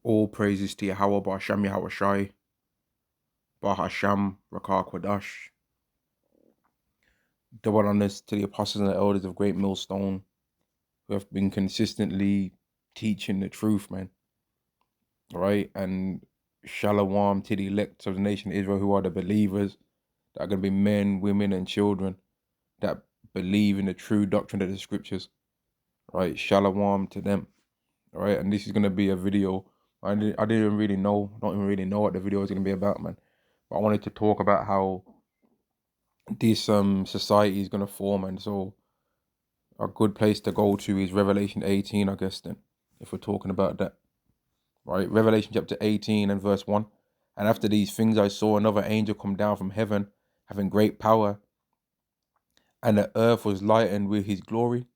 All praises to Yahweh, Ba'asham Yahweh Shai, Bahasham, Rakah Kwadash. Double honors to the apostles and the elders of Great Millstone who have been consistently teaching the truth, man. Right? And Shalom to the elect of the nation of Israel who are the believers that are going to be men, women, and children that believe in the true doctrine of the scriptures. Right? Shalom to them. All right, and this is gonna be a video. I didn't really know, don't even really know what the video is gonna be about, man. But I wanted to talk about how this society is gonna form, and so a good place to go to is Revelation 18, I guess. Then, if we're talking about that, right? Revelation chapter 18 and verse 1. And after these things, I saw another angel come down from heaven, having great power, and the earth was lightened with his glory.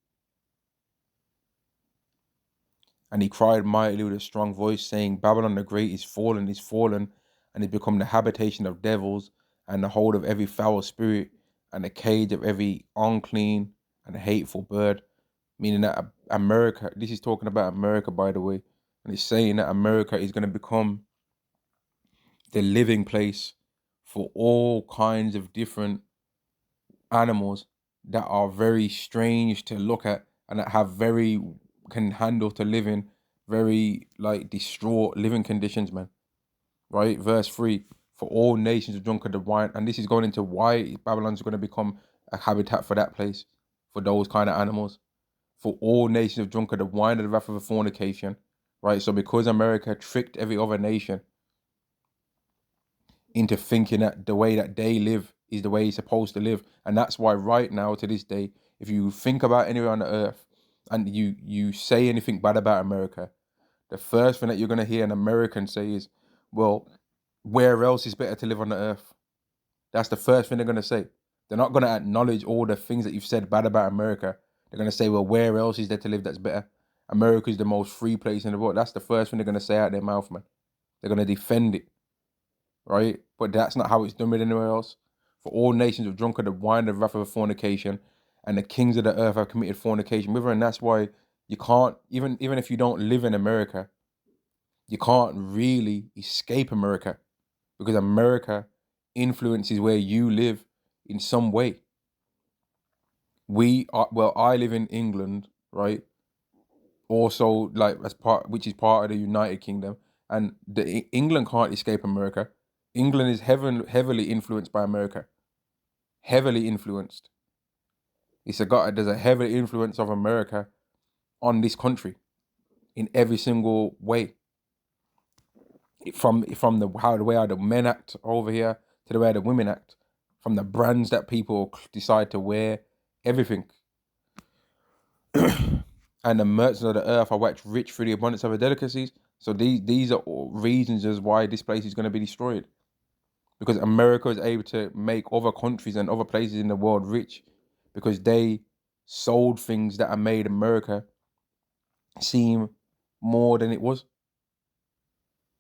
And he cried mightily with a strong voice, saying, Babylon the Great is fallen, and is become the habitation of devils, and the hold of every foul spirit, and the cage of every unclean and hateful bird. Meaning that America, this is talking about America, by the way, and it's saying that America is going to become the living place for all kinds of different animals that are very strange to look at and that have very can handle to live in very like distraught living conditions, man. Right? Verse 3, for all nations have drunk of the wine, and this is going into why Babylon's going to become a habitat for that place, for those kind of animals. For all nations have drunk of the wine of the wrath of a fornication. Right? So because America tricked every other nation into thinking that the way that they live is the way you're supposed to live. And that's why right now, to this day, if you think about anywhere on the earth and you say anything bad about America, the first thing that you're gonna hear an American say is, well, where else is better to live on the earth? That's the first thing they're gonna say. They're not gonna acknowledge all the things that you've said bad about America. They're gonna say, well, where else is there to live that's better? America is the most free place in the world. That's the first thing they're gonna say out their mouth, man. They're gonna defend it, right? But that's not how it's done with anywhere else. For all nations have drunk of the wine of the wrath of fornication, and the kings of the earth have committed fornication with her. And that's why you can't, even if you don't live in America, you can't really escape America, because America influences where you live in some way. I live in England, right? Also, like as part, which is part of the United Kingdom, and England can't escape America. England is heavily influenced by America, heavily influenced. There's a heavy influence of America on this country in every single way. From the way how the men act over here to the way the women act, from the brands that people decide to wear, everything. And the merchants of the earth are waxed rich through the abundance of their delicacies. So these are all reasons as why this place is going to be destroyed, because America is able to make other countries and other places in the world rich, because they sold things that are made America seem more than it was,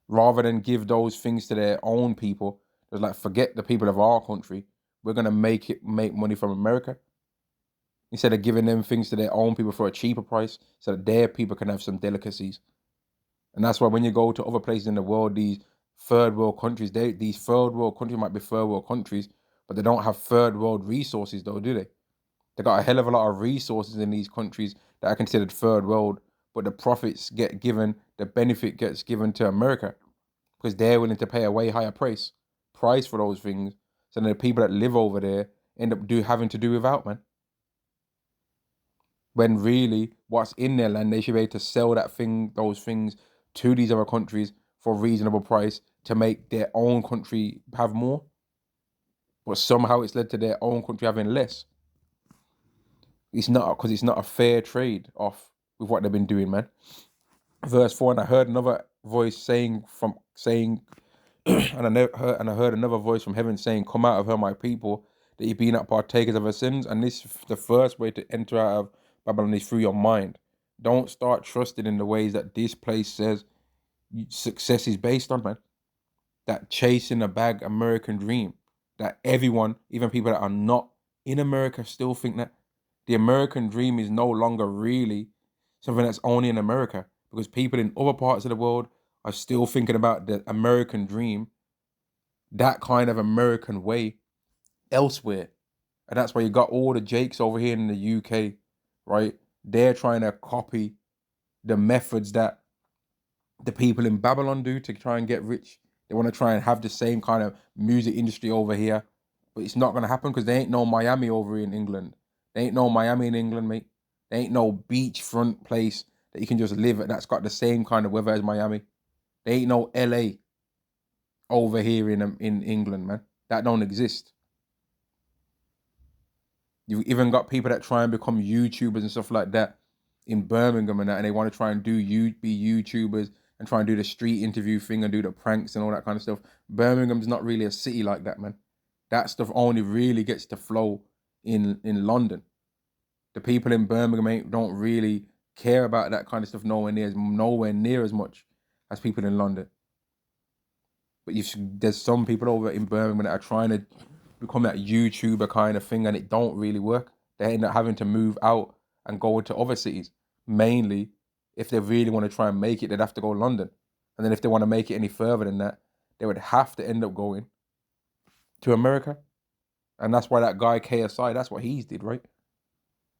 rather than give those things to their own people. It's like, forget the people of our country, we're gonna make money from America, instead of giving them things to their own people for a cheaper price so that their people can have some delicacies. And that's why when you go to other places in the world, these third world countries, these third world countries might be third world countries, but they don't have third world resources though, do they? They got a hell of a lot of resources in these countries that are considered third world, but the profits get given, the benefit gets given to America, because they're willing to pay a way higher price for those things. So then the people that live over there end up having to do without, man. When really, what's in their land, they should be able to sell those things to these other countries for a reasonable price to make their own country have more. But somehow it's led to their own country having less. It's not, because it's not a fair trade off with what they've been doing, man. Verse 4, and I heard another voice saying, and I heard another voice from heaven saying, come out of her, my people, that ye be not partakers of her sins. And this, the first way to enter out of Babylon is through your mind. Don't start trusting in the ways that this place says success is based on, man. That chasing a bag American dream, that everyone, even people that are not in America, still think that the American dream is no longer really something that's only in America, because people in other parts of the world are still thinking about the American dream, that kind of American way elsewhere. And that's why you got all the Jakes over here in the UK, right? They're trying to copy the methods that the people in Babylon do to try and get rich. They want to try and have the same kind of music industry over here. But it's not going to happen because there ain't no Miami over in England. There ain't no Miami in England, mate. There ain't no beachfront place that you can just live at that's got the same kind of weather as Miami. There ain't no LA over here in England, man. That don't exist. You've even got people that try and become YouTubers and stuff like that in Birmingham and that, and they want to try and be YouTubers and try and do the street interview thing and do the pranks and all that kind of stuff. Birmingham's not really a city like that, man. That stuff only really gets to flow in London. The people in Birmingham don't really care about that kind of stuff nowhere near as much as people in London. But there's some people over in Birmingham that are trying to become that YouTuber kind of thing, and it don't really work. They end up having to move out and go into other cities. Mainly, if they really want to try and make it, they'd have to go to London. And then if they want to make it any further than that, they would have to end up going to America. And that's why that guy KSI, that's what he did, right?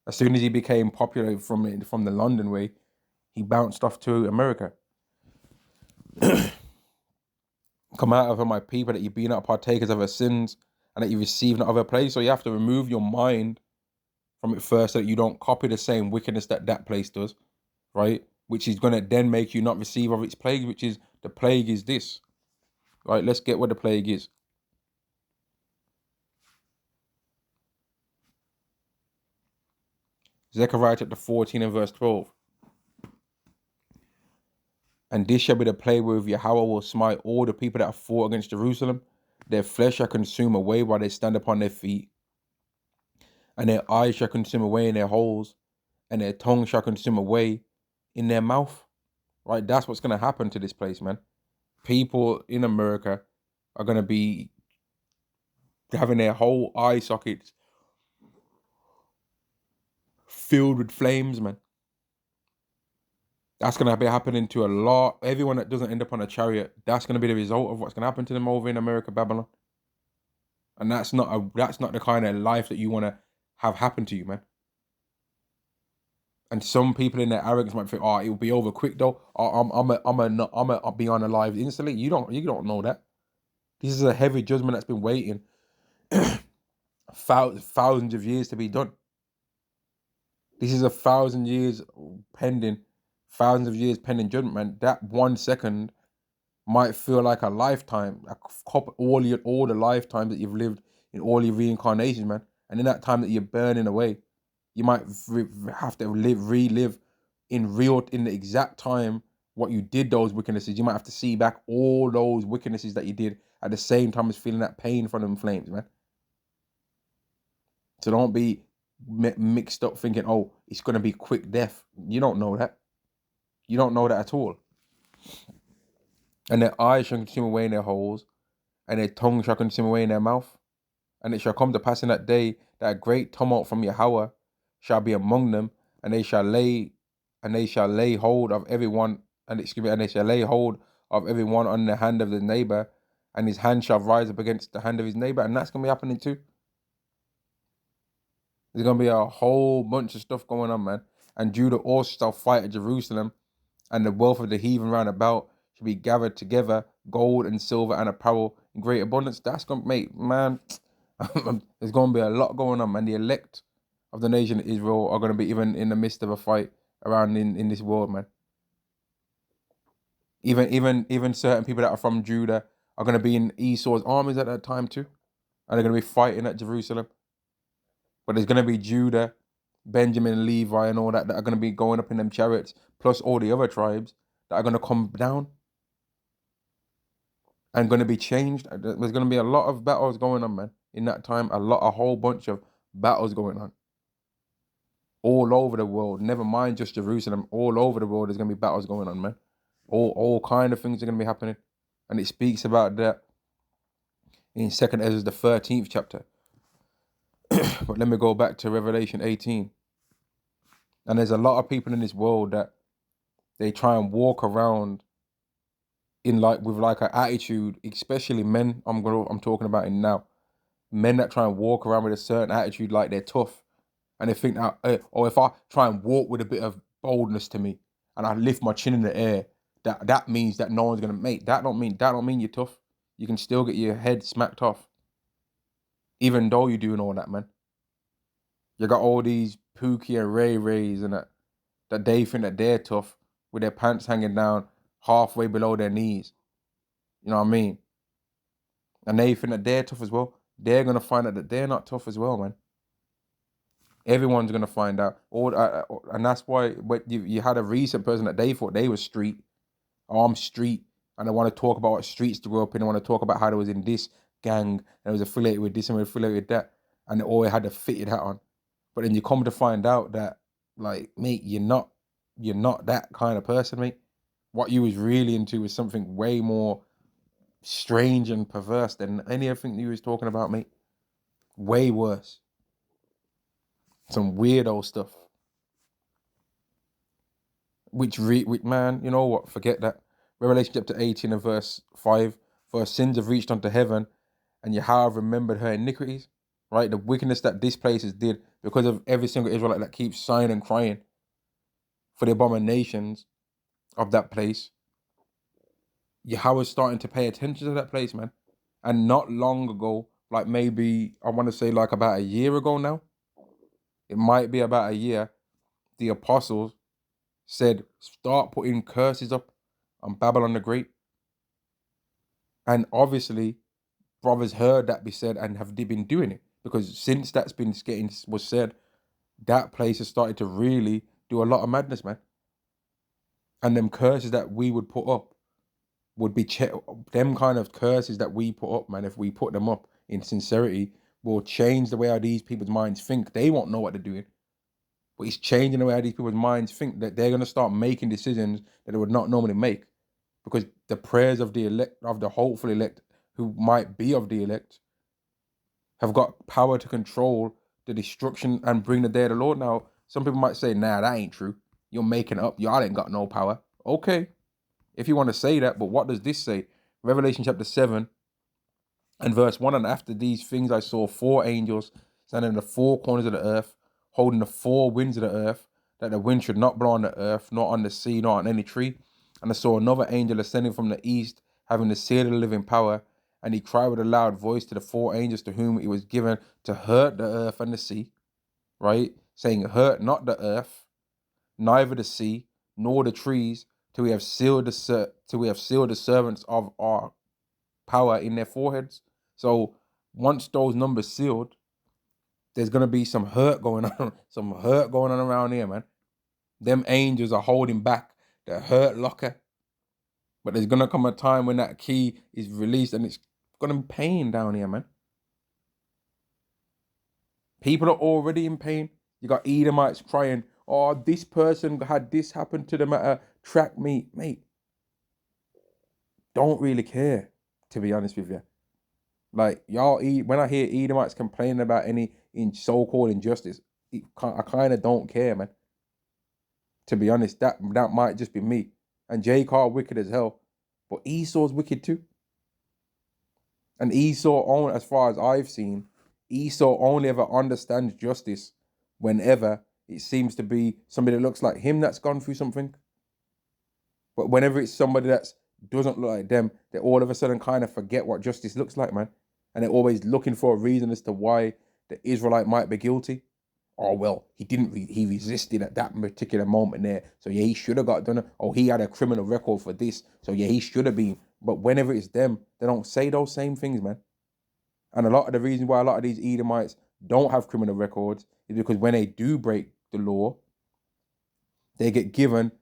As soon as he became popular from the London way, he bounced off to America. Come out of her, my people, that you've been not partakers of her sins and that you receive not of her place. So you have to remove your mind from it first so that you don't copy the same wickedness that place does, right? Which is going to then make you not receive of its plague, which is, the plague is this, right? Let's get what the plague is. Zechariah chapter 14 and verse 12. And this shall be the plague wherewith Yahweh will smite all the people that have fought against Jerusalem. Their flesh shall consume away while they stand upon their feet. And their eyes shall consume away in their holes. And their tongue shall consume away in their mouth. Right? That's what's going to happen to this place, man. People in America are going to be having their whole eye sockets filled with flames, man. That's going to be happening to a lot. Everyone that doesn't end up on a chariot, that's going to be the result of what's going to happen to them over in America, Babylon. And that's not the kind of life that you want to have happen to you, man. And some people in their arrogance might think, "Oh, it will be over quick though. Oh, I'll be unalive instantly." You don't know that. This is a heavy judgment that's been waiting thousands of years to be done. This is 1,000 years pending, thousands of years pending judgment, man. That 1 second might feel like a lifetime, all the lifetimes that you've lived in all your reincarnations, man. And in that time that you're burning away, you might have to relive in the exact time what you did those wickednesses. You might have to see back all those wickednesses that you did at the same time as feeling that pain from them flames, man. So don't be mixed up thinking, oh, it's going to be quick death. You don't know that. You don't know that at all. And their eyes shall consume away in their holes, and their tongue shall consume away in their mouth. And it shall come to pass in that day that a great tumult from Yahweh shall be among them, and they shall lay hold of everyone, and they shall lay hold of everyone on the hand of the neighbor, and his hand shall rise up against the hand of his neighbor, and that's gonna be happening too. There's gonna be a whole bunch of stuff going on, man. And Judah also shall fight at Jerusalem, and the wealth of the heathen round about shall be gathered together, gold and silver and apparel in great abundance. That's gonna make, man. There's gonna be a lot going on, man. The elect of the nation of Israel are gonna be even in the midst of a fight around in this world, man. Even certain people that are from Judah are gonna be in Esau's armies at that time too, and they're gonna be fighting at Jerusalem. But there's gonna be Judah, Benjamin, Levi, and all that are gonna be going up in them chariots, plus all the other tribes that are gonna come down and gonna be changed. There's gonna be a lot of battles going on, man. In that time, a whole bunch of battles going on all over the world. Never mind just Jerusalem. All over the world, there's gonna be battles going on, man. All kind of things are gonna be happening, and it speaks about that in 2nd Ezra, the 13th chapter. But let me go back to Revelation 18. And there's a lot of people in this world that they try and walk around in like with like an attitude, especially men. I'm talking about it now. Men that try and walk around with a certain attitude, like they're tough, and they think that, or if I try and walk with a bit of boldness to me, and I lift my chin in the air, that means that no one's gonna mate. That don't mean you're tough. You can still get your head smacked off, even though you're doing all that, man. You got all these Pookie and Ray Rays and that they think that they're tough with their pants hanging down halfway below their knees. You know what I mean? And they think that they're tough as well. They're gonna find out that they're not tough as well, man. Everyone's gonna find out. And that's why when you had a recent person that they thought they was street. Oh, I'm street, and they want to talk about what streets to grow up in. They want to talk about how they was in this gang and it was affiliated with this and was affiliated with that, and they always had a fitted hat on. But then you come to find out that, like, mate, you're not that kind of person, mate. What you was really into was something way more strange and perverse than anything you was talking about, mate. Way worse. Some weirdo stuff. Which man, you know what? Forget that. Revelation chapter 18 and verse 5. For her sins have reached unto heaven, and Yahweh remembered her iniquities. Right? The wickedness that this place did, because of every single Israelite that keeps sighing and crying for the abominations of that place. Yahweh's starting to pay attention to that place, man. And not long ago, like maybe I want to say like about a year ago now, it might be about a year, the apostles said, start putting curses up on Babylon the Great. And obviously, brothers heard that be said and have been doing it, because since that's been was said, that place has started to really do a lot of madness, man. And them curses that we would put up would be them kind of curses that we put up, man. If we put them up in sincerity, will change the way how these people's minds think. They won't know what they're doing, but it's changing the way how these people's minds think, that they're gonna start making decisions that they would not normally make, because the prayers of the elect, of the hopeful elect, who might be of the elect, have got power to control the destruction and bring the day of the Lord. Now, some people might say, nah, that ain't true. You're making up. Y'all ain't got no power. Okay, if you want to say that, but what does this say? Revelation chapter 7 and verse 1, and after these things I saw 4 angels standing in the 4 corners of the earth, holding the 4 winds of the earth, that the wind should not blow on the earth, nor on the sea, nor on any tree. And I saw another angel ascending from the east, having the seal of the living power, and he cried with a loud voice to the 4 angels to whom it was given to hurt the earth and the sea, right? Saying, hurt not the earth, neither the sea, nor the trees, till we have sealed the servants of our power in their foreheads. So once those numbers sealed, there's gonna be some hurt going on, some hurt going on around here, man. Them angels are holding back the hurt locker. But there's gonna come a time when that key is released and it's gonna be pain down here, man. People are already in pain. You got Edomites crying, oh, this person had this happen to them at a track meet. Mate, don't really care, to be honest with you. Like, y'all, when I hear Edomites complaining about any so-called injustice, I kind of don't care, man. To be honest, that might just be me. And J. Carl wicked as hell, but Esau's wicked too. And Esau, as far as I've seen, Esau only ever understands justice whenever it seems to be somebody that looks like him that's gone through something. But whenever it's somebody that doesn't look like them, they all of a sudden kind of forget what justice looks like, man. And they're always looking for a reason as to why the Israelite might be guilty. Oh, well, he didn't, he resisted at that particular moment there. So yeah, he should have got done. Oh, he had a criminal record for this. So yeah, he should have been. But whenever it's them, they don't say those same things, man. And a lot of the reason why a lot of these Edomites don't have criminal records is because when they do break the law, they get given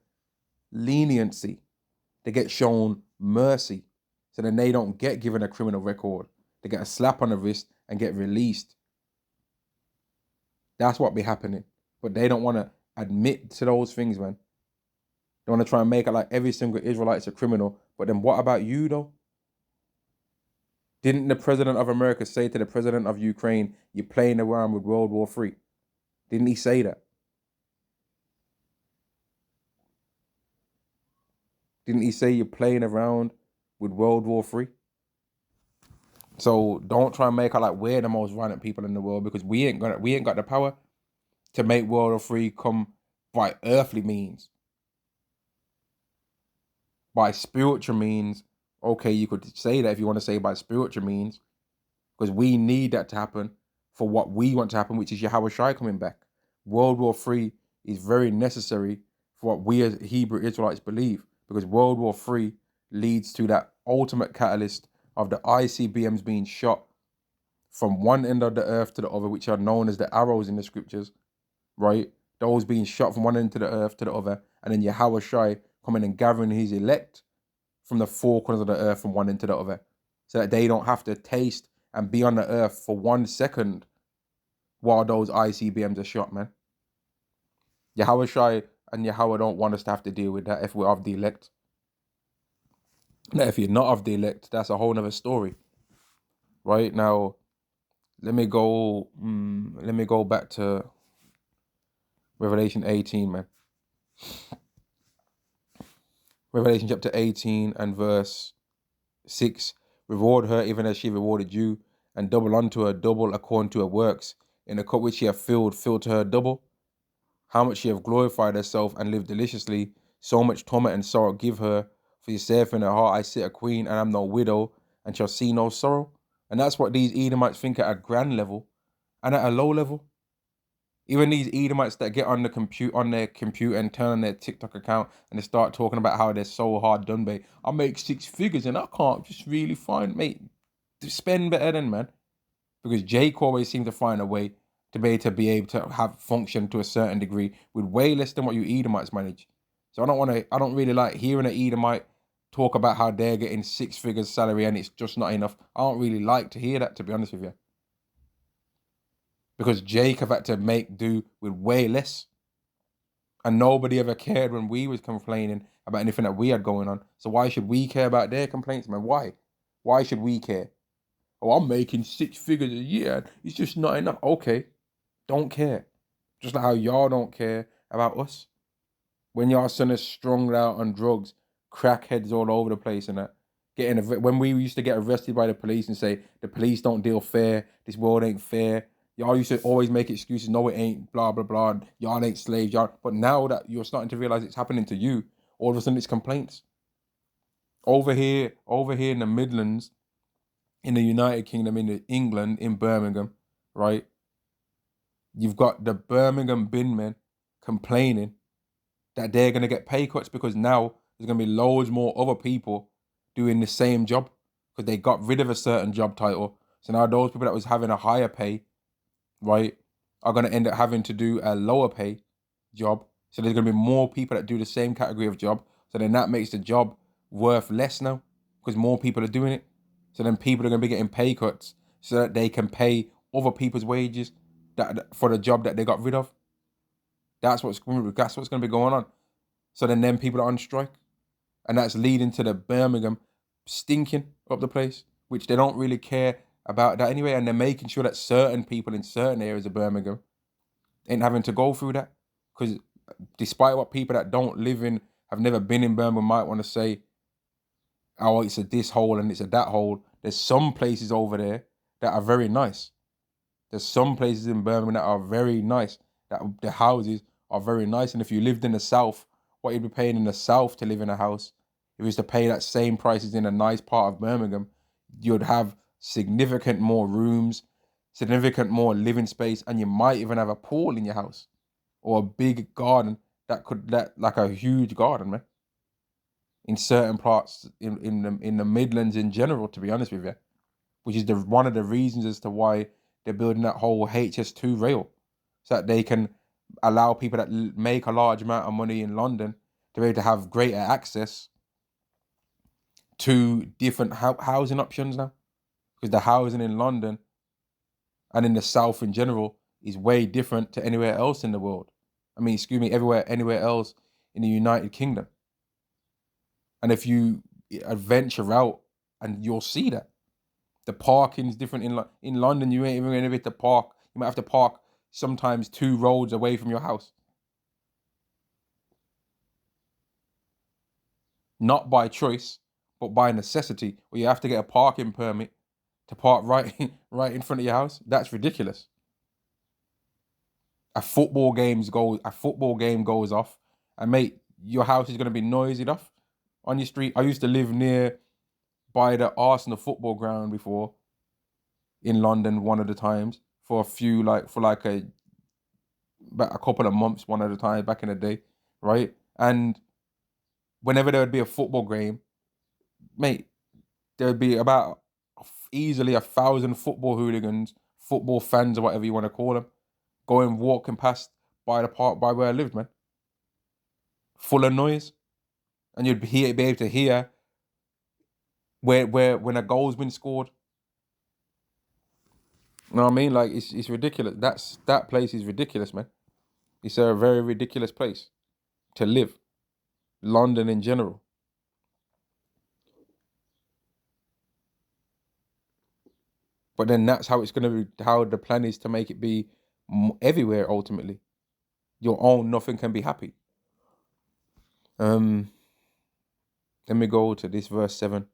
leniency. They get shown mercy. So then they don't get given a criminal record. They get a slap on the wrist and get released. That's what be happening. But they don't want to admit to those things, man. They want to try and make it like every single Israelite's a criminal. But then what about you, though? Didn't the president of America say to the president of Ukraine, you're playing around with World War III? Didn't he say that? Didn't he say you're playing around with World War III. So don't try and make it like we're the most violent people in the world, because we ain't got the power to make World War III come by earthly means. By spiritual means, okay, you could say that if you want to say by spiritual means, because we need that to happen for what we want to happen, which is Yahweh Shai coming back. World War III is very necessary for what we as Hebrew Israelites believe, because World War III leads to that ultimate catalyst of the ICBMs being shot from one end of the earth to the other, which are known as the arrows in the scriptures, right? Those being shot from one end of the earth to the other, and then Yahweh Shai coming and gathering his elect from the four corners of the earth from one end to the other, so that they don't have to taste and be on the earth for 1 second while those ICBMs are shot, man. Yahweh Shai and Yahweh don't want us to have to deal with that if we're of the elect. Now, if you're not of the elect, that's a whole nother story. Right now, let me go back to Revelation 18, man. Revelation chapter 18 and verse 6. Reward her even as she rewarded you, and double unto her double according to her works. In the cup which she hath filled, fill to her double. How much she hath glorified herself and lived deliciously, so much torment and sorrow give her. For she saith in her heart, I sit a queen and am no widow, and shall see no sorrow. And that's what these Edomites think at a grand level, and at a low level. Even these Edomites that get on their computer and turn on their TikTok account and they start talking about how they're so hard done by. I make 6 figures and I can't just really find, mate, to spend better than, man. Because Jake always seems to find a way to be able to have function to a certain degree with way less than what you Edomites manage. So I don't really like hearing an Edomite talk about how they're getting 6 figures salary and it's just not enough. I don't really like to hear that, to be honest with you. Because Jake have had to make do with way less. And nobody ever cared when we was complaining about anything that we had going on. So why should we care about their complaints, man? Why? Why should we care? Oh, I'm making 6 figures a year. It's just not enough. Okay, don't care. Just like how y'all don't care about us. When y'all son is strung out on drugs, crackheads all over the place and that. When we used to get arrested by the police and say, the police don't deal fair, this world ain't fair. Y'all used to always make excuses. No, it ain't, blah, blah, blah. Y'all ain't slaves. But now that you're starting to realize it's happening to you, all of a sudden it's complaints. Over here in the Midlands, in the United Kingdom, in England, in Birmingham, right? You've got the Birmingham bin men complaining that they're going to get pay cuts because now there's going to be loads more other people doing the same job because they got rid of a certain job title. So now those people that was having a higher pay, right, are going to end up having to do a lower pay job. So there's going to be more people that do the same category of job. So then that makes the job worth less now because more people are doing it. So then people are going to be getting pay cuts so that they can pay other people's wages for the job that they got rid of. That's what's going to be going on. So then people are on strike. And that's leading to the Birmingham stinking up the place, which they don't really care about that anyway. And they're making sure that certain people in certain areas of Birmingham ain't having to go through that. Because despite what people that don't live in, have never been in Birmingham might want to say, oh, it's a this hole and it's a that hole. There's some places over there that are very nice. There's some places in Birmingham that are very nice, that the houses are very nice. And if you lived in the south, what you'd be paying in the south to live in a house, if you was to pay that same prices in a nice part of Birmingham, you'd have significant more rooms, significant more living space, and you might even have a pool in your house or a big garden like a huge garden, man. In certain parts in the Midlands in general, to be honest with you, which is one of the reasons as to why they're building that whole HS2 rail, so that they can allow people that make a large amount of money in London to be able to have greater access to different housing options now. Because the housing in London and in the South in general is way different to anywhere else in the world. Anywhere else in the United Kingdom. And if you adventure out, and you'll see that. The parking's different in London. You ain't even going to be able to park. You might have to park sometimes 2 roads away from your house. Not by choice, but by necessity, or you have to get a parking permit to park right in front of your house. That's ridiculous. A football game goes off, and mate, your house is gonna be noisy enough on your street. I used to live near by the Arsenal football ground before in London one of the times for a few for like a couple of months one of the time back in the day, right? And whenever there would be a football game, mate, there would be about easily 1,000 football hooligans, football fans, or whatever you want to call them, going walking past by the park by where I lived, man. Full of noise. And you'd be able to hear where when a goal's been scored. You know what I mean? Like it's ridiculous. That place is ridiculous, man. It's a very ridiculous place to live. London in general. But then that's how it's gonna be. How the plan is to make it be everywhere. Ultimately, your own nothing can be happy. Let me go to this verse 7.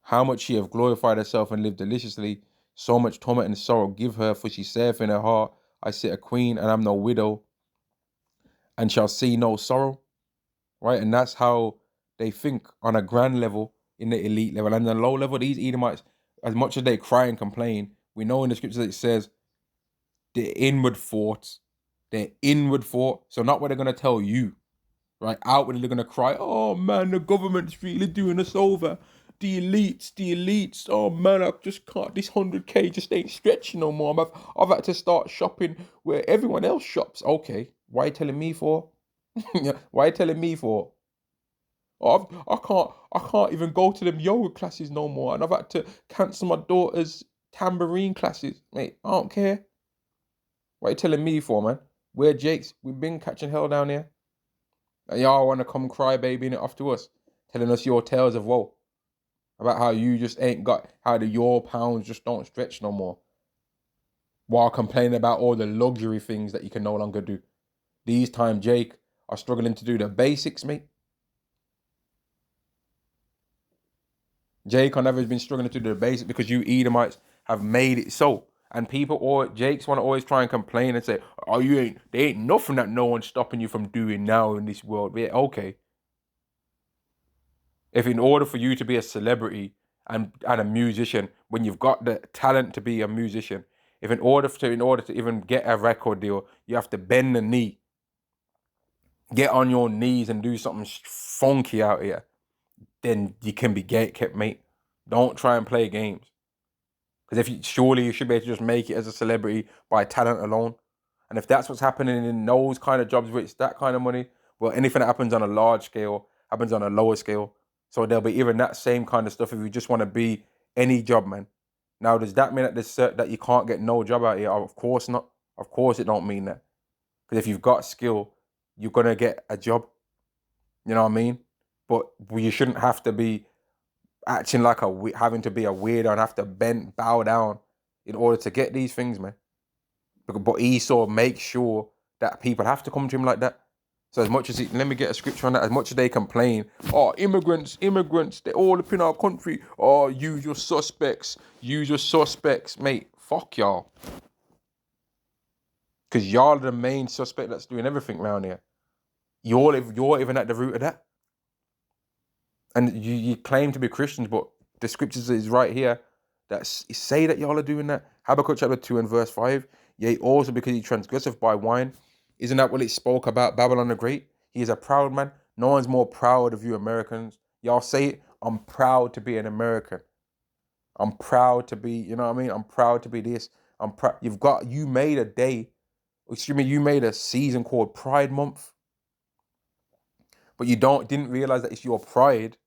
How much she have glorified herself and lived deliciously, so much torment and sorrow give her, for she saith in her heart, I sit a queen and am no widow, and shall see no sorrow. Right? And that's how they think on a grand level, in the elite level. And the low level, these Edomites, as much as they cry and complain, we know in the scriptures it says their inward thoughts, so not what they're going to tell you, right? Outwardly, they're going to cry, oh man, the government's really doing us over. The elites. Oh man, I just can't. This 100K just ain't stretching no more. I've had to start shopping where everyone else shops. Okay, why are you telling me for? Why are you telling me for? Oh, I can't even go to them yoga classes no more, and I've had to cancel my daughter's tambourine classes. Mate, I don't care. What are you telling me for, man? We're Jakes. We've been catching hell down here. And y'all want to come cry babying it off to us, telling us your tales of woe about how you just ain't got, how your pounds just don't stretch no more, while complaining about all the luxury things that you can no longer do. These time, Jake are struggling to do the basics, mate. Jake on average been struggling to do the basics because you Edomites have made it so. And people or Jakes want to always try and complain and say, oh, there ain't nothing that no one's stopping you from doing now in this world. Yeah, okay. If in order for you to be a celebrity and a musician, when you've got the talent to be a musician, if in order to even get a record deal, you have to bend the knee, get on your knees and do something funky out here, then you can be gatekept, mate. Don't try and play games. Because surely you should be able to just make it as a celebrity by talent alone. And if that's what's happening in those kind of jobs where it's that kind of money, well, anything that happens on a large scale happens on a lower scale. So there'll be even that same kind of stuff if you just want to be any job, man. Now, does that mean that you can't get no job out here? Of course not. Of course it don't mean that. Because if you've got skill, you're going to get a job. You know what I mean? But you shouldn't have to be acting like having to be a weirdo and have to bow down in order to get these things, man. But Esau makes sure that people have to come to him like that. So as much as let me get a scripture on that. As much as they complain, oh, immigrants, they're all up in our country. Oh, usual suspects, mate. Fuck y'all, because y'all are the main suspect that's doing everything around here. You're even at the root of that, and you claim to be Christians, but the scriptures is right here that say that y'all are doing that. Habakkuk chapter 2 and verse 5. Yea, also because he transgresseth by wine. Isn't that what it spoke about Babylon the Great? He is a proud man. No one's more proud of you Americans. Y'all say it. I'm proud to be an American. I'm proud to be, you know what I mean? I'm proud to be this. I'm proud. You made a day, you made a season called Pride Month. But you didn't realize that it's your pride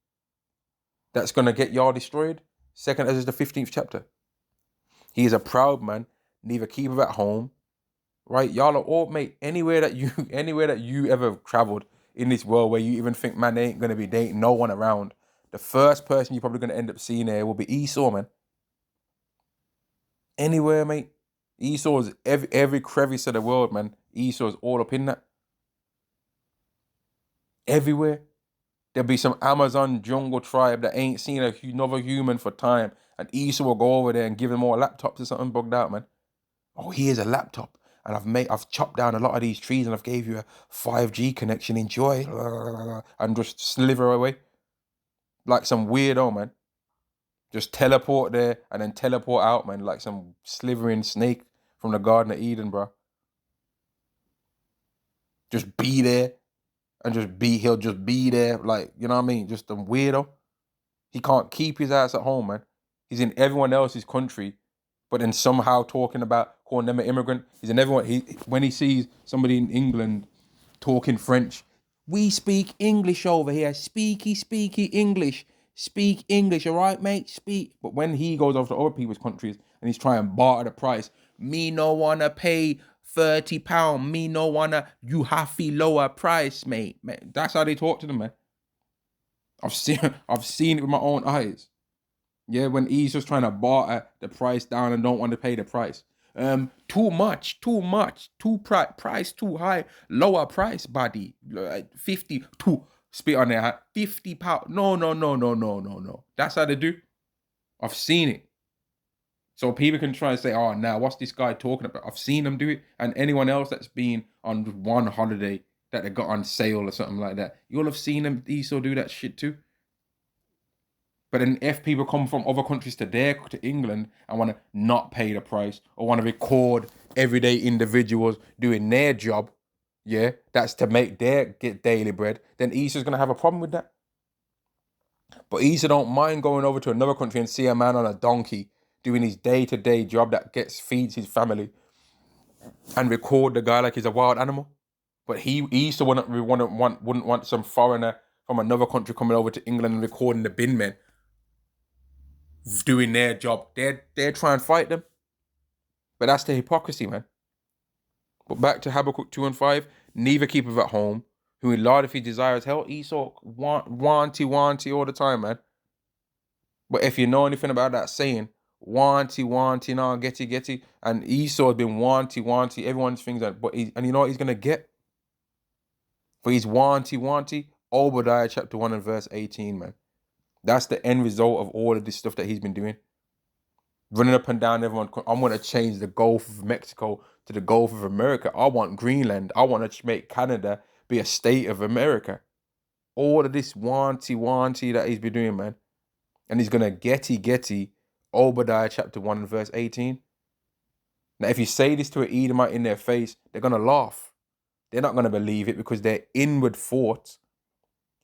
that's going to get y'all destroyed. 2nd Ezra the 15th chapter. He is a proud man, neither keepeth at home. Right? Y'all are all, mate, anywhere that you ever traveled in this world where you even think, man, there ain't no one around. The first person you're probably going to end up seeing there will be Esau, man. Anywhere, mate. Esau's every crevice of the world, man. Esau's all up in that. Everywhere. There'll be some Amazon jungle tribe that ain't seen another human for time, and Esau will go over there and give them all laptops or something bugged out, man. Oh, here's a laptop, and I've chopped down a lot of these trees, and I've gave you a 5G connection. Enjoy, and just slither away like some weirdo, man. Just teleport there and then teleport out, man, like some slithering snake from the Garden of Eden, bro. Just be there and he'll just be there, like, you know what I mean? Just a weirdo. He can't keep his ass at home, man. He's in everyone else's country, but then somehow talking about calling them an immigrant. He's in everyone. When he sees somebody in England talking French, we speak English over here. Speaky English. Speak English, all right, mate? Speak. But when he goes over to other people's countries and he's trying to barter the price, me no wanna pay £30. Me no wanna. You have to lower price, mate. Man, that's how they talk to them, man. I've seen it with my own eyes. Yeah, when he's just trying to barter the price down and don't want to pay the price. Too much, price too high, lower price, buddy. Like 50, spit on there, £50. No. That's how they do. I've seen it. So people can try and say, oh, now what's this guy talking about? I've seen them do it. And anyone else that's been on one holiday that they got on sale or something like that, you'll have seen them also do that shit too. But then if people come from other countries to England and want to not pay the price or want to record everyday individuals doing their job, yeah, that's to get daily bread, then Easter's going to have a problem with that. But Easter don't mind going over to another country and see a man on a donkey doing his day-to-day job that feeds his family and record the guy like he's a wild animal. But Easter wouldn't want some foreigner from another country coming over to England and recording the bin men doing their job. They're trying to fight them. But that's the hypocrisy, man. But back to Habakkuk 2 and 5, neither keepeth at home, who enlargeth his desires hell. Esau wanty all the time, man. But if you know anything about that saying, wanty, now getty, and Esau has been wanty, everyone's thinks that, and you know what he's gonna get? For he's wanty, Obadiah chapter 1 and verse 18, man. That's the end result of all of this stuff that he's been doing. Running up and down everyone. I'm going to change the Gulf of Mexico to the Gulf of America. I want Greenland. I want to make Canada be a state of America. All of this wanty that he's been doing, man. And he's going to getty Obadiah chapter 1 and verse 18. Now, if you say this to an Edomite in their face, they're going to laugh. They're not going to believe it because their inward thought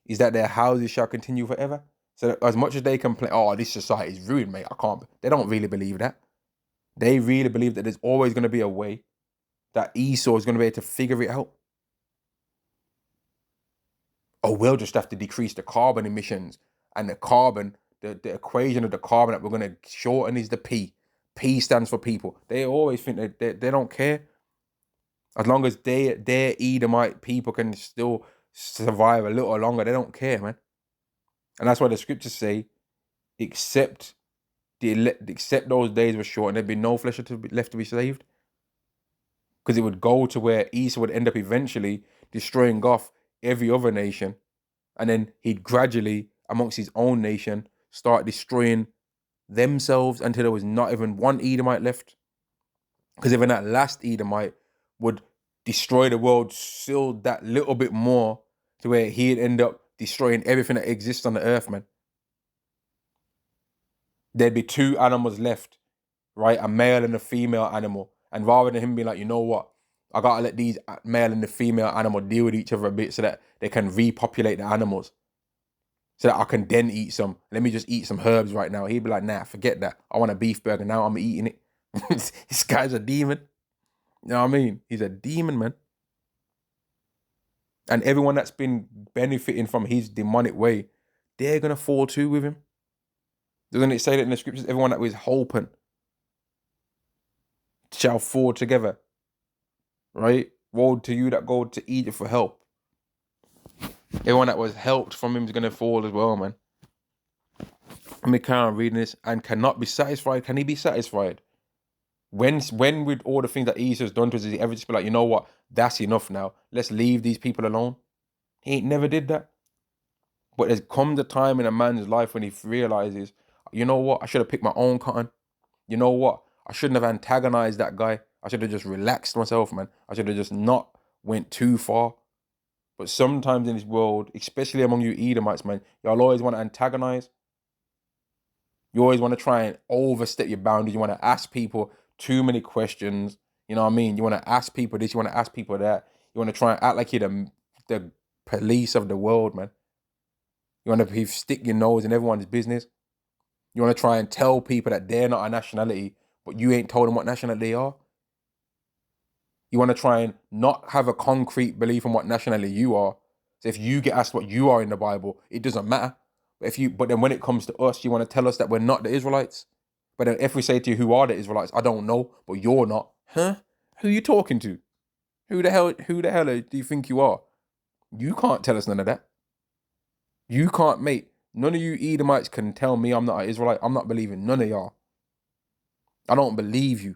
is that their houses shall continue forever. So as much as they complain, oh, this society is ruined, mate, I can't. They don't really believe that. They really believe that there's always going to be a way that Esau is going to be able to figure it out. Or we'll just have to decrease the carbon emissions. And the carbon, the equation of the carbon that we're going to shorten is the P. P stands for people. They always think that they don't care. As long as their Edomite people can still survive a little longer, they don't care, man. And that's why the scriptures say, except those days were short and there'd be no flesh left to be saved. Because it would go to where Esau would end up eventually destroying off every other nation. And then he'd gradually, amongst his own nation, start destroying themselves until there was not even one Edomite left. Because even that last Edomite would destroy the world still that little bit more to where he'd end up destroying everything that exists on the earth, man. There'd be two animals left, right? A male and a female animal. And rather than him being like, you know what? I gotta let these male and the female animal deal with each other a bit so that they can repopulate the animals. So that I can then eat some. Let me just eat some herbs right now. He'd be like, nah, forget that. I want a beef burger. Now I'm eating it. This guy's a demon. You know what I mean? He's a demon, man. And everyone that's been benefiting from his demonic way, they're going to fall too with him. Doesn't it say that in the scriptures? Everyone that was hoping shall fall together. Right? Woe to you that go to Egypt for help. Everyone that was helped from him is going to fall as well, man. Let me carry on reading this. And cannot be satisfied. Can he be satisfied? When with all the things that Esau's done to us, is he ever just be like, you know what? That's enough now. Let's leave these people alone. He ain't never did that. But there's come the time in a man's life when he realizes, you know what, I should have picked my own cotton. You know what, I shouldn't have antagonized that guy. I should have just relaxed myself, man. I should have just not went too far. But sometimes in this world, especially among you Edomites, man, y'all always want to antagonize. You always want to try and overstep your boundaries. You want to ask people too many questions. You know what I mean? You want to ask people this, you want to ask people that. You want to try and act like you're the police of the world, man. You want to stick your nose in everyone's business. You want to try and tell people that they're not a nationality, but you ain't told them what nationality they are. You want to try and not have a concrete belief in what nationality you are. So if you get asked what you are in the Bible, it doesn't matter. But then when it comes to us, you want to tell us that we're not the Israelites. But then if we say to you, who are the Israelites? I don't know, but you're not. Huh? Who are you talking to? Who the hell do you think you are? You can't tell us none of that. You can't, mate. None of you Edomites can tell me I'm not an Israelite. I'm not believing none of y'all. I don't believe you.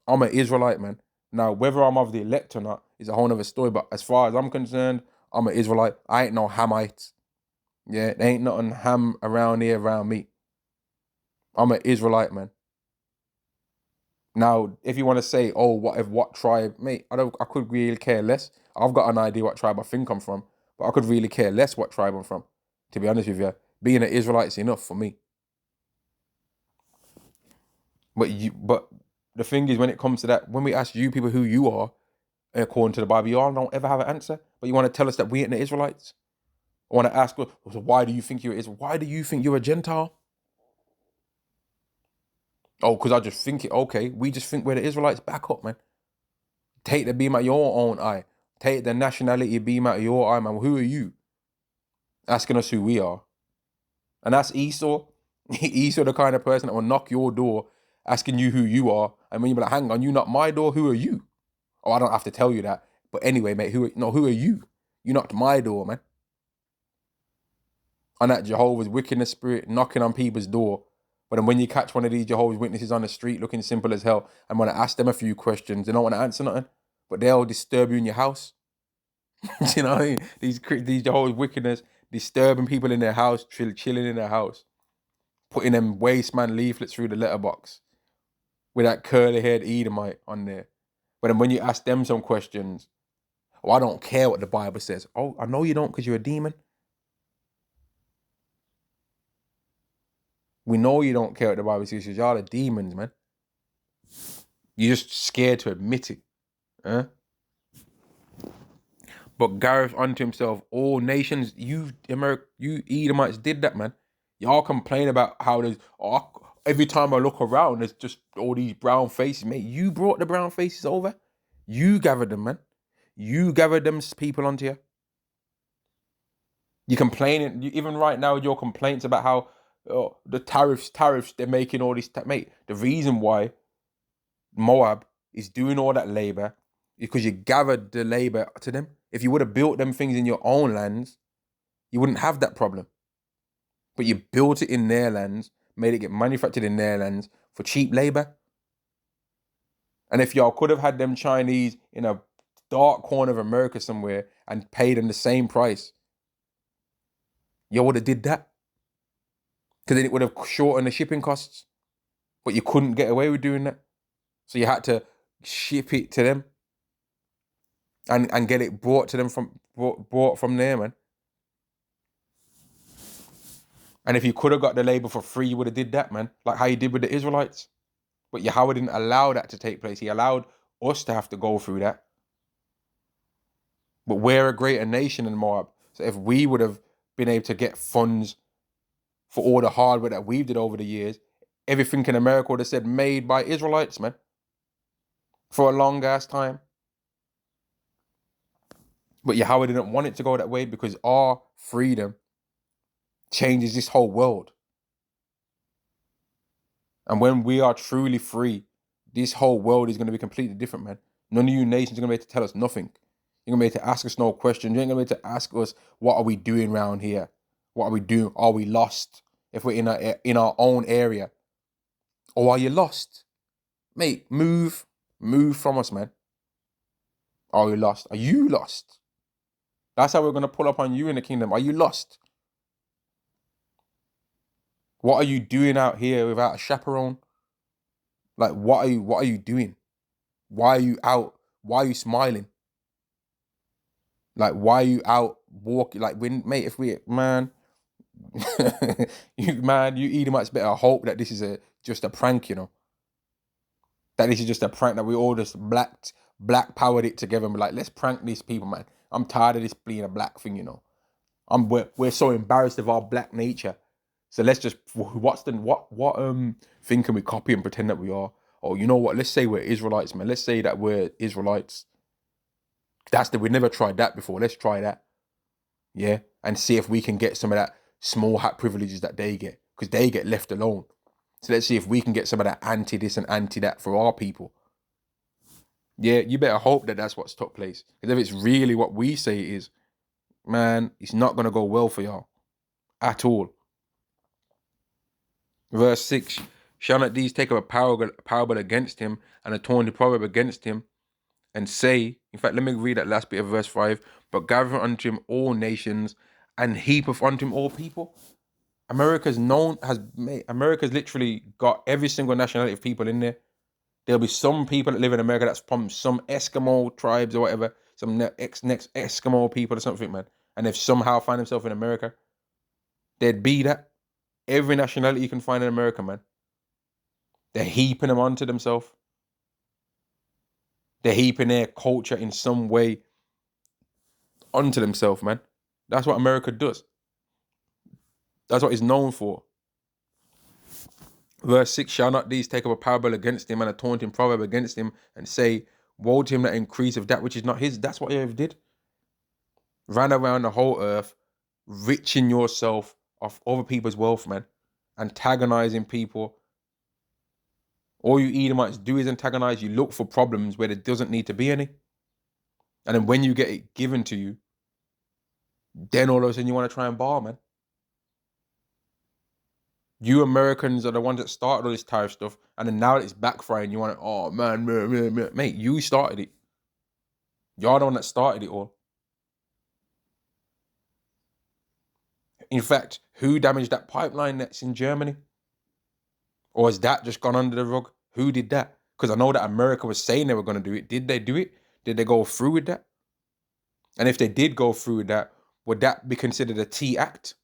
I'm an Israelite, man. Now, whether I'm of the elect or not is a whole other story. But as far as I'm concerned, I'm an Israelite. I ain't no Hamite. Yeah, there ain't nothing Ham around here around me. I'm an Israelite, man. Now, if you want to say, oh, what tribe, mate, I could really care less. I've got an idea what tribe I think I'm from, but I could really care less what tribe I'm from. To be honest with you, being an Israelite's enough for me. But the thing is, when it comes to that, when we ask you people who you are, according to the Bible, you all don't ever have an answer. But you want to tell us that we ain't the Israelites? I want to ask, so why do you think you're Israel? Why do you think you're a Gentile? Oh, because I just think it. Okay, we just think we're the Israelites. Back up, man. Take the beam out your own eye. Take the nationality beam out of your eye, man. Who are you? Asking us who we are. And that's Esau. Esau, the kind of person that will knock your door, asking you who you are. And when you be like, hang on, you knock my door, who are you? Oh, I don't have to tell you that. But anyway, mate, who are you? You knocked my door, man. On that Jehovah's wickedness spirit knocking on people's door. But then when you catch one of these Jehovah's Witnesses on the street looking simple as hell and want to ask them a few questions, they don't want to answer nothing, but they'll disturb you in your house. You know what I mean? These Jehovah's Wickedness disturbing people in their house, chilling in their house, putting them waste man leaflets through the letterbox with that curly-haired Edomite on there. But then when you ask them some questions, oh, I don't care what the Bible says. Oh, I know you don't because you're a demon. We know you don't care what the Bible says because y'all are demons, man. You're just scared to admit it. Huh? But Gareth unto himself, all nations, you Edomites did that, man. Y'all complain about how there's, every time I look around, there's just all these brown faces. Mate, you brought the brown faces over. You gathered them, man. You gathered them people onto you. You're complaining, even right now, your complaints about how the tariffs, they're making all this. Mate, the reason why Moab is doing all that labor is because you gathered the labor to them. If you would have built them things in your own lands, you wouldn't have that problem. But you built it in their lands, made it get manufactured in their lands for cheap labor. And if y'all could have had them Chinese in a dark corner of America somewhere and paid them the same price, you would have did that. Because then it would have shortened the shipping costs. But you couldn't get away with doing that. So you had to ship it to them and get it brought to them brought from there, man. And if you could have got the labor for free, you would have did that, man. Like how you did with the Israelites. But Yahweh didn't allow that to take place. He allowed us to have to go through that. But we're a greater nation than Moab. So if we would have been able to get funds for all the hard work that we've did over the years, everything in America would have said made by Israelites, man. For a long ass time. But Yahweh didn't want it to go that way because our freedom changes this whole world. And when we are truly free, this whole world is going to be completely different, man. None of you nations are going to be able to tell us nothing. You're going to be able to ask us no questions. You ain't going to be able to ask us, what are we doing around here? What are we doing? Are we lost? If we're in our own area. Or are you lost? Mate, move from us, man. Are we lost? Are you lost? That's how we're going to pull up on you in the kingdom. Are you lost? What are you doing out here without a chaperone? Like, what are you doing? Why are you out? Why are you smiling? Like, why are you out walking? Like, when, mate, if we, man, you Edomites better hope that this is just a prank, you know. That this is just a prank, that we all just black powered it together and be like, let's prank these people, man. I'm tired of this being a black thing, you know. We're so embarrassed of our black nature. So let's just, what thing can we copy and pretend that we are? Oh, you know what? Let's say we're Israelites, man. Let's say that we're Israelites. We never tried that before. Let's try that. Yeah. And see if we can get some of that small hat privileges that they get. Because they get left alone. So let's see if we can get some of that anti this and anti that for our people. Yeah, you better hope that that's what's took place. Because if it's really what we say it is, man, it's not going to go well for y'all. At all. Verse 6, shall not these take up a parable against him, and a taunting proverb against him, and say, in fact, let me read that last bit of verse 5, but gather unto him all nations, and heapeth unto him all people. America's literally got every single nationality of people in there. There'll be some people that live in America that's from some Eskimo tribes or whatever, some next Eskimo people or something, man. And they've somehow find themselves in America. There'd be that. Every nationality you can find in America, man. They're heaping them onto themselves. They're heaping their culture in some way onto themselves, man. That's what America does. That's what it's known for. Verse 6, shall not these take up a parable against him and a taunting proverb against him, and say, woe to him that increase of that which is not his. That's what you did. Ran around the whole earth, riching yourself off other people's wealth, man. Antagonizing people. All you Edomites do is antagonize. You look for problems where there doesn't need to be any. And then when you get it given to you, then all of a sudden you want to try and bar, man. You Americans are the ones that started all this tariff stuff, and then now that it's backfiring, you want to, oh man, mate, you started it. You're the one that started it all. In fact, who damaged that pipeline that's in Germany? Or has that just gone under the rug? Who did that? Because I know that America was saying they were going to do it. Did they do it? Did they go through with that? And if they did go through with that, would that be considered a T act?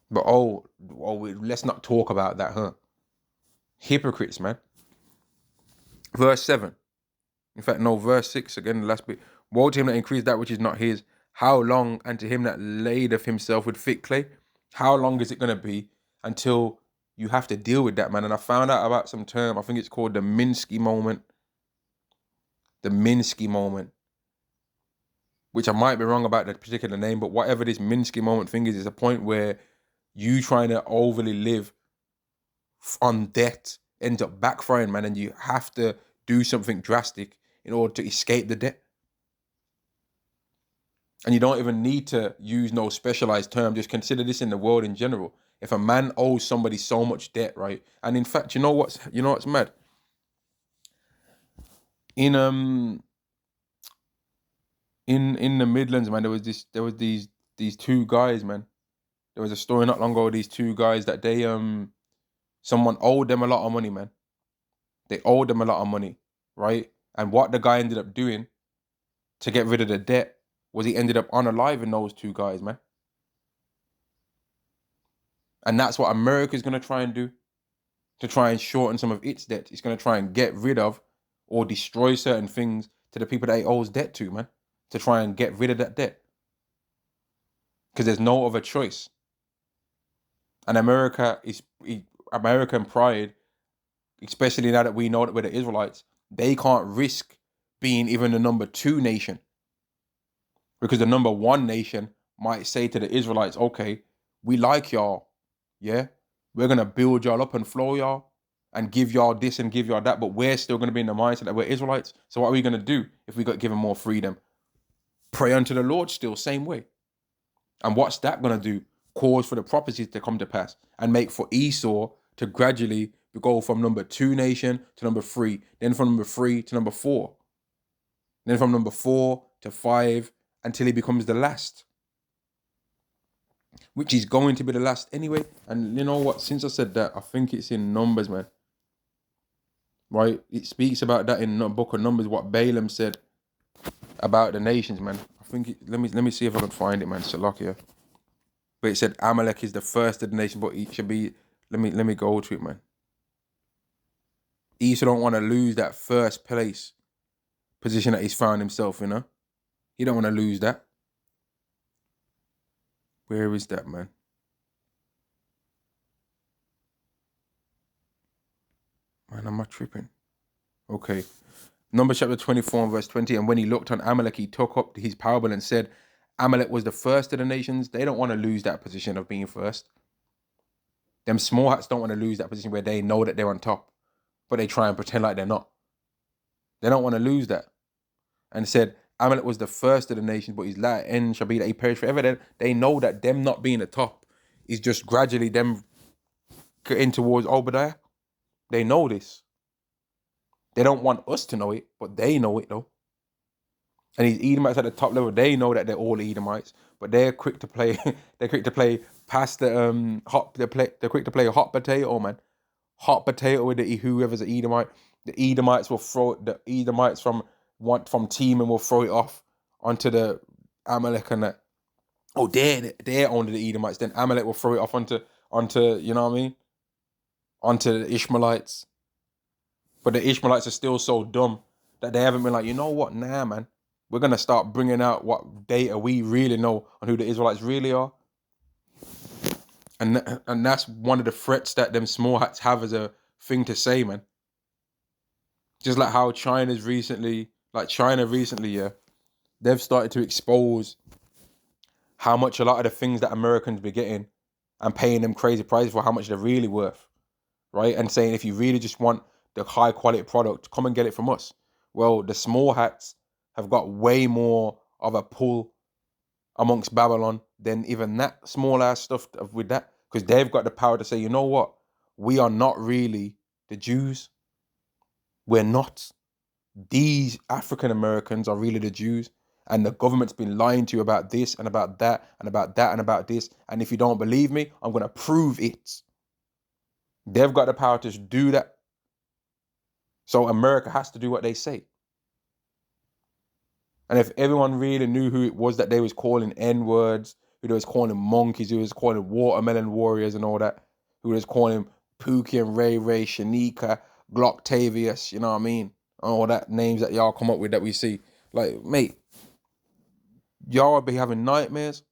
But let's not talk about that, huh? Hypocrites, man. Verse 7. In fact, no, verse 6 again, the last bit. Woe to him that increased that which is not his. How long? And to him that ladeth himself with thick clay. How long is it going to be until you have to deal with that, man? And I found out about some term. I think it's called the Minsky moment. The Minsky moment. Which I might be wrong about that particular name, but whatever this Minsky moment thing is a point where you trying to overly live on debt ends up backfiring, man, and you have to do something drastic in order to escape the debt. And you don't even need to use no specialized term. Just consider this in the world in general. If a man owes somebody so much debt, right? And in fact, you know what's mad? In the Midlands, man, there was these two guys, man. There was a story not long ago. These two guys that someone owed them a lot of money, man. They owed them a lot of money, right? And what the guy ended up doing to get rid of the debt was he ended up unaliving those two guys, man. And that's what America's going to try and do to try and shorten some of its debt. It's going to try and get rid of or destroy certain things to the people that it owes debt to, man, to try and get rid of that debt. Because there's no other choice. And American pride, especially now that we know that we're the Israelites, they can't risk being even the number 2 nation. Because the number 1 nation might say to the Israelites, okay, we like y'all, yeah? We're going to build y'all up and flow y'all and give y'all this and give y'all that, but we're still going to be in the mindset that we're Israelites. So what are we going to do if we got given more freedom? Pray unto the Lord still, same way. And what's that going to do? Cause for the prophecies to come to pass and make for Esau to gradually go from number 2 nation to number 3, then from number 3 to number 4, then from number 4 to 5, until he becomes the last. which is going to be the last anyway. And you know what? Since I said that, I think it's in Numbers, man. Right? It speaks about that in the book of Numbers, what Balaam said about the nations, man. I think let me see if I can find it, man. Salakia. But it said Amalek is the first of the nation, but it should be. Let me go to it, man. Esau don't want to lose that first place position that he's found himself, you know. He don't want to lose that. Where is that, man? Man, am I tripping? Okay. Numbers chapter 24 and verse 20. And when he looked on Amalek, he took up his parable and said, Amalek was the first of the nations. They don't want to lose that position of being first. Them small hats don't want to lose that position where they know that they're on top, but they try and pretend like they're not. They don't want to lose that. And said, Amalek was the first of the nations, but his latter end shall be that he perish forever. Then they know that them not being the top is just gradually them getting towards Obadiah. They know this. They don't want us to know it, but they know it though. And these Edomites at the top level, they know that they're all Edomites, but they're quick to play. They're quick to play past the hot. They're quick to play a hot potato, man. Hot potato with whoever's an Edomite. The Edomites will throw the Edomites from team and will throw it off onto the Amalek and that. Oh, they're only the Edomites. Then Amalek will throw it off onto you know what I mean, onto the Ishmaelites. But the Ishmaelites are still so dumb that they haven't been like, you know what, nah, man. We're going to start bringing out what data we really know on who the Israelites really are. And that's one of the threats that them small hats have as a thing to say, man. Just like how China recently, yeah, they've started to expose how much a lot of the things that Americans be getting and paying them crazy prices for how much they're really worth, right? And saying if you really just want the high quality product, come and get it from us. Well, the small hats have got way more of a pull amongst Babylon than even that small ass stuff with that, because they've got the power to say, you know what, we are not really the Jews. We're not. These African Americans are really the Jews, and the government's been lying to you about this and about that and about that and about this. And if you don't believe me, I'm going to prove it. They've got the power to do that. So America has to do what they say. And if everyone really knew who it was that they was calling N-words, who they was calling monkeys, who was calling watermelon warriors and all that, who was calling Pookie and Ray Ray, Shanika, Glocktavius, you know what I mean? All that names that y'all come up with that we see. Like, mate, y'all would be having nightmares.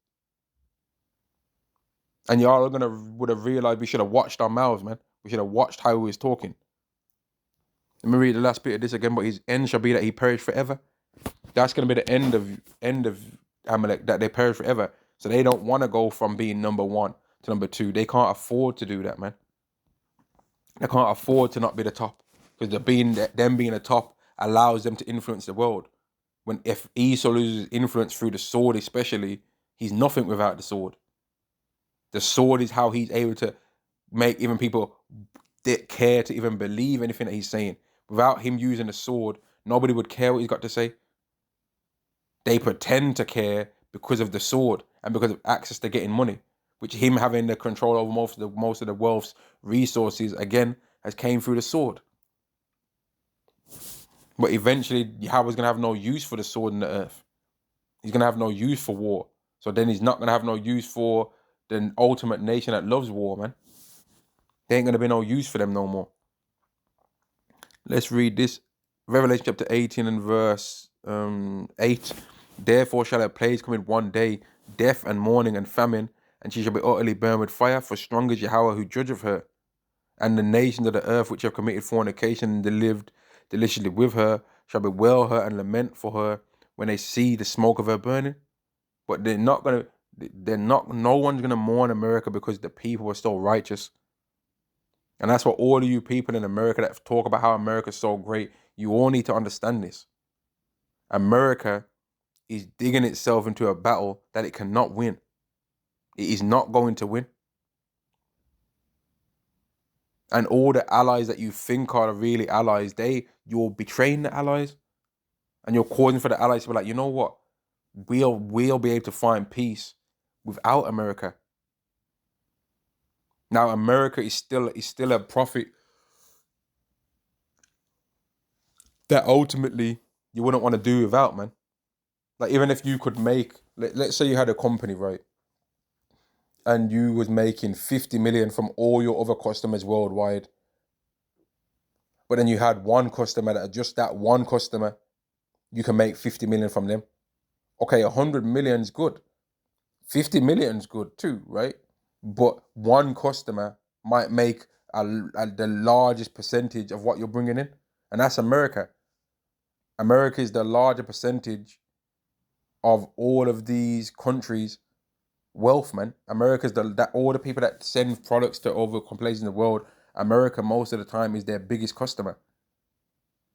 And y'all would have realized we should have watched our mouths, man. We should have watched how we was talking. Let me read the last bit of this again. But his end shall be that he perish forever. That's going to be the end of Amalek, that they perish forever. So they don't want to go from being number one to number two. They can't afford to do that, man. They can't afford to not be the top, because them being the top allows them to influence the world. If Esau loses influence through the sword, especially, he's nothing without the sword. The sword is how he's able to make even people care to even believe anything that he's saying. Without him using the sword, nobody would care what he's got to say. They pretend to care because of the sword and because of access to getting money, which him having the control over most of the world's resources, again, has came through the sword. But eventually, Yahweh's going to have no use for the sword in the earth. He's going to have no use for war. So then he's not going to have no use for the ultimate nation that loves war, man. There ain't going to be no use for them no more. Let's read this. Revelation chapter 18 and verse 8. Therefore shall her plagues come in one day, death and mourning and famine, and she shall be utterly burned with fire, for strong is Yahweh who judgeth her. And the nations of the earth which have committed fornication and lived deliciously with her shall bewail her and lament for her when they see the smoke of her burning. But no one's gonna mourn America because the people are still righteous. And that's what all of you people in America that talk about how America's so great, you all need to understand this. America is digging itself into a battle that it cannot win. It is not going to win. And all the allies that you think are really allies, you're betraying the allies. And you're causing for the allies to be like, you know what? We'll be able to find peace without America. Now America is still a profit that ultimately you wouldn't want to do without, man. Like even if you could make, let's say you had a company, right, and you was making 50 million from all your other customers worldwide, but then you had one customer that just that one customer, you can make 50 million from them. Okay, 100 million's good. 50 million's good too, right? But one customer might make the largest percentage of what you're bringing in, and that's America. America is the larger percentage of all of these countries' wealth, man. America's that all the people that send products to other places in the world. America most of the time is their biggest customer.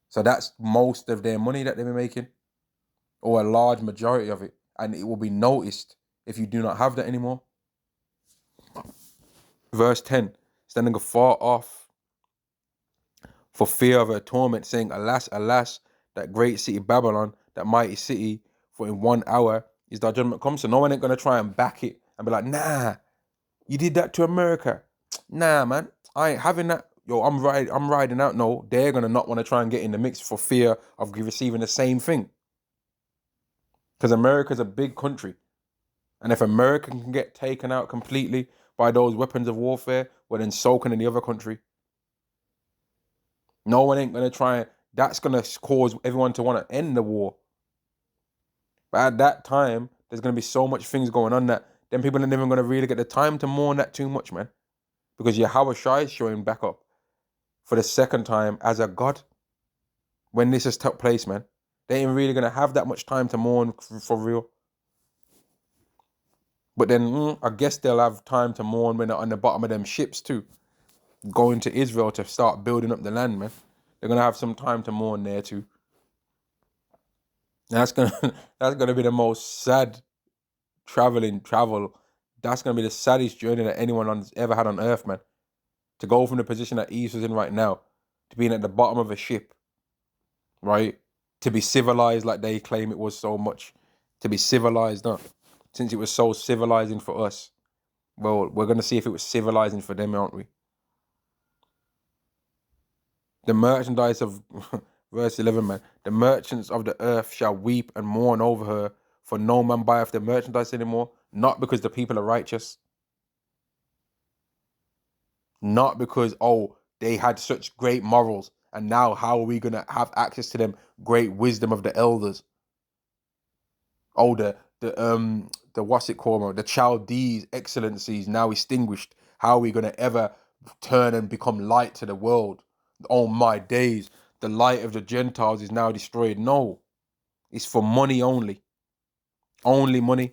So that's most of their money that they've been making, or a large majority of it, and it will be noticed if you do not have that anymore. Verse 10, standing afar off for fear of her torment, saying, Alas, alas, that great city Babylon, that mighty city, for in 1 hour is thy judgment come. So no one ain't gonna try and back it and be like, nah, you did that to America. Nah, man, I ain't having that. Yo, I'm riding out. No, they're gonna not want to try and get in the mix for fear of receiving the same thing. Because America's a big country. And if America can get taken out completely by those weapons of warfare, well then so can any other country. No one ain't gonna try. That's gonna cause everyone to want to end the war. But at that time, there's gonna be so much things going on that then people aren't even gonna really get the time to mourn that too much, man. Because Yahweh Shai is showing back up for the second time as a God when this has took place, man. They ain't really gonna have that much time to mourn for real. But then I guess they'll have time to mourn when they're on the bottom of them ships too, going to Israel to start building up the land, man. They're gonna have some time to mourn there too. And that's gonna that's gonna be the most sad travel. That's gonna be the saddest journey that anyone has ever had on earth, man. To go from the position that East is in right now to being at the bottom of a ship, right? To be civilized like they claim it was so much. To be civilized, no. Since it was so civilizing for us, well, we're gonna see if it was civilizing for them, aren't we? The merchandise of verse 11, man. The merchants of the earth shall weep and mourn over her, for no man buyeth the merchandise anymore, not because the people are righteous, not because, oh, they had such great morals, and now how are we gonna have access to them great wisdom of the elders? Oh, the what's it called? The Chaldees excellencies now extinguished. How are we gonna ever turn and become light to the world? Oh my days, the light of the Gentiles is now destroyed. No, it's for money only. Only money.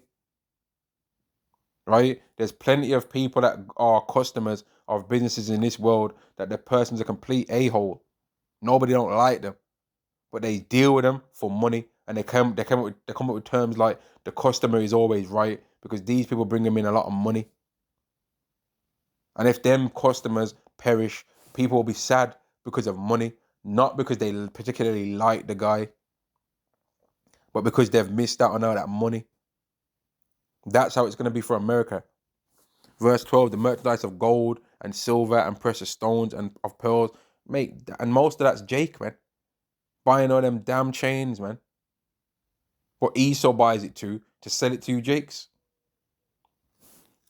Right? There's plenty of people that are customers of businesses in this world that the person's a complete a-hole. Nobody don't like them. But they deal with them for money, and they come up with terms like the customer is always right, because these people bring them in a lot of money. And if them customers perish, people will be sad because of money, not because they particularly like the guy, but because they've missed out on all that money. That's how it's going to be for America. Verse 12, the merchandise of gold and silver and precious stones and of pearls. Mate, and most of that's Jake, man. Buying all them damn chains, man. But Esau buys it too, to sell it to you, Jakes.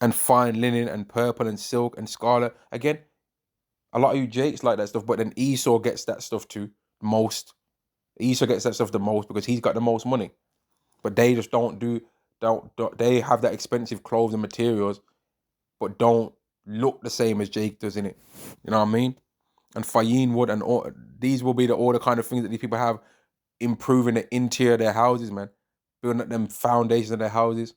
And fine linen and purple and silk and scarlet. Again, a lot of you Jakes like that stuff, but then Esau gets that stuff too, most. Esau gets that stuff the most because he's got the most money. But they just don't they have that expensive clothes and materials, but don't look the same as Jake does in it. You know what I mean? And Fayeen wood and all these will be all the kind of things that these people have, improving the interior of their houses, man. Building up them foundations of their houses.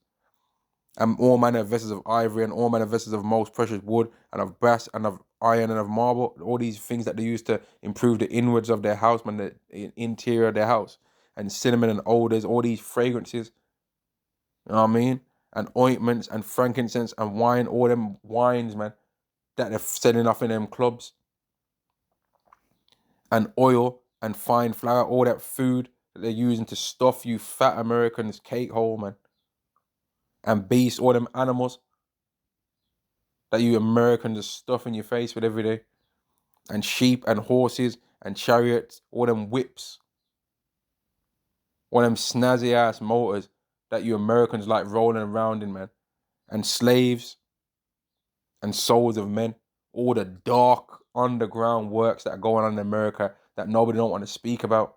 And all manner of vessels of ivory and all manner of vessels of most precious wood and of brass and of iron and of marble. All these things that they use to improve the inwards of their house, man, the interior of their house. And cinnamon and odors, all these fragrances. You know what I mean? And ointments and frankincense and wine, all them wines, man, that they're selling off in them clubs. And oil and fine flour, all that food that they're using to stuff you fat Americans cake hole, man. And beasts, all them animals that you Americans are stuffing your face with every day. And sheep and horses and chariots, all them whips, all them snazzy ass motors that you Americans like rolling around in, man. And slaves and souls of men, all the dark underground works that are going on in America that nobody don't want to speak about,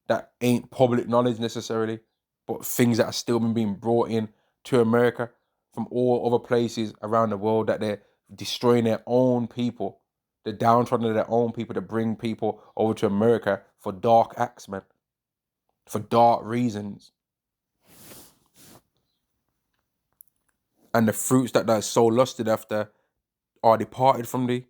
that ain't public knowledge necessarily, but things that are still being brought in to America from all other places around the world, that they're destroying their own people, the downtrodden of their own people, to bring people over to America for dark acts, man, for dark reasons. And the fruits that thou so lusted after are departed from thee,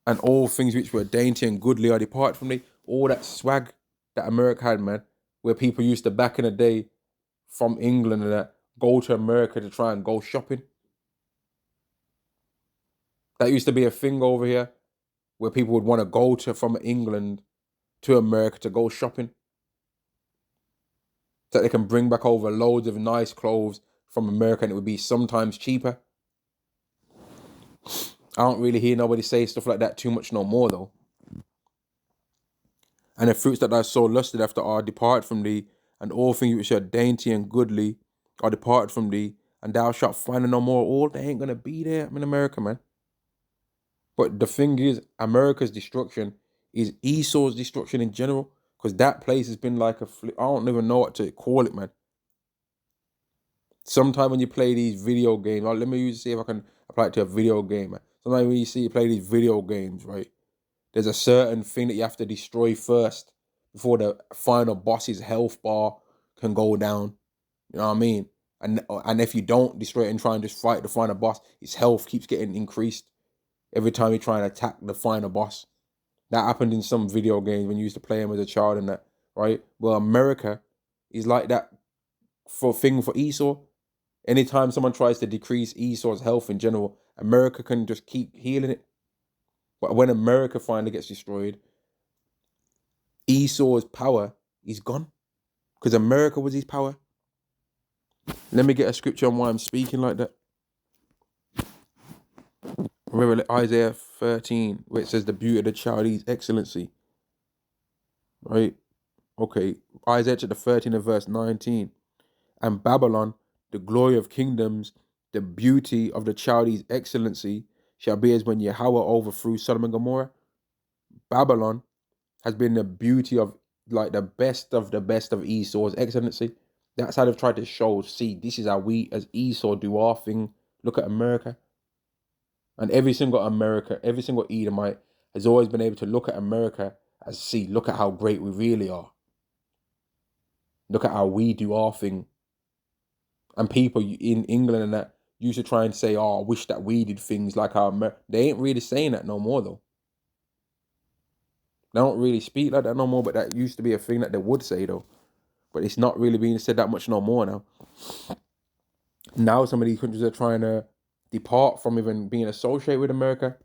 and all things which were dainty and goodly are departed from thee. All that swag that America had, man, where people used to back in the day from England and that go to America to try and go shopping. That used to be a thing over here where people would want to go to from England to America to go shopping. So that they can bring back over loads of nice clothes from America and it would be sometimes cheaper. I don't really hear nobody say stuff like that too much no more though. And the fruits that thou so lusted after are departed from thee, and all things which are dainty and goodly are departed from thee, and thou shalt find them no more. All they ain't gonna be there in America, man. But the thing is, America's destruction is Esau's destruction in general, because that place has been like I don't even know what to call it, man. Sometimes when you play these video games, let me see if I can apply it to a video game, man. Sometimes when you play these video games, right? There's a certain thing that you have to destroy first before the final boss's health bar can go down. You know what I mean? And if you don't destroy it and try and just fight the final boss, his health keeps getting increased every time you try and attack the final boss. That happened in some video games when you used to play them as a child and that, right? Well, America is like that for Esau. Anytime someone tries to decrease Esau's health in general, America can just keep healing it. But when America finally gets destroyed, Esau's power is gone because America was his power. Let me get a scripture on why I'm speaking like that. Remember Isaiah 13, where it says the beauty of the child is excellency. Right? Okay. Isaiah chapter 13 and verse 19. And Babylon, the glory of kingdoms, the beauty of the Chaldees' excellency, shall be as when Yahweh overthrew Sodom and Gomorrah. Babylon has been the beauty of like the best of Esau's excellency. That's how they've tried to show, see, this is how we as Esau do our thing. Look at America. And every single Edomite has always been able to look at America as, see, look at how great we really are. Look at how we do our thing. And people in England and that used to try and say, oh, I wish that we did things like how they ain't really saying that no more though. They don't really speak like that no more, but that used to be a thing that they would say though. But it's not really being said that much no more now. Now some of these countries are trying to depart from even being associated with America,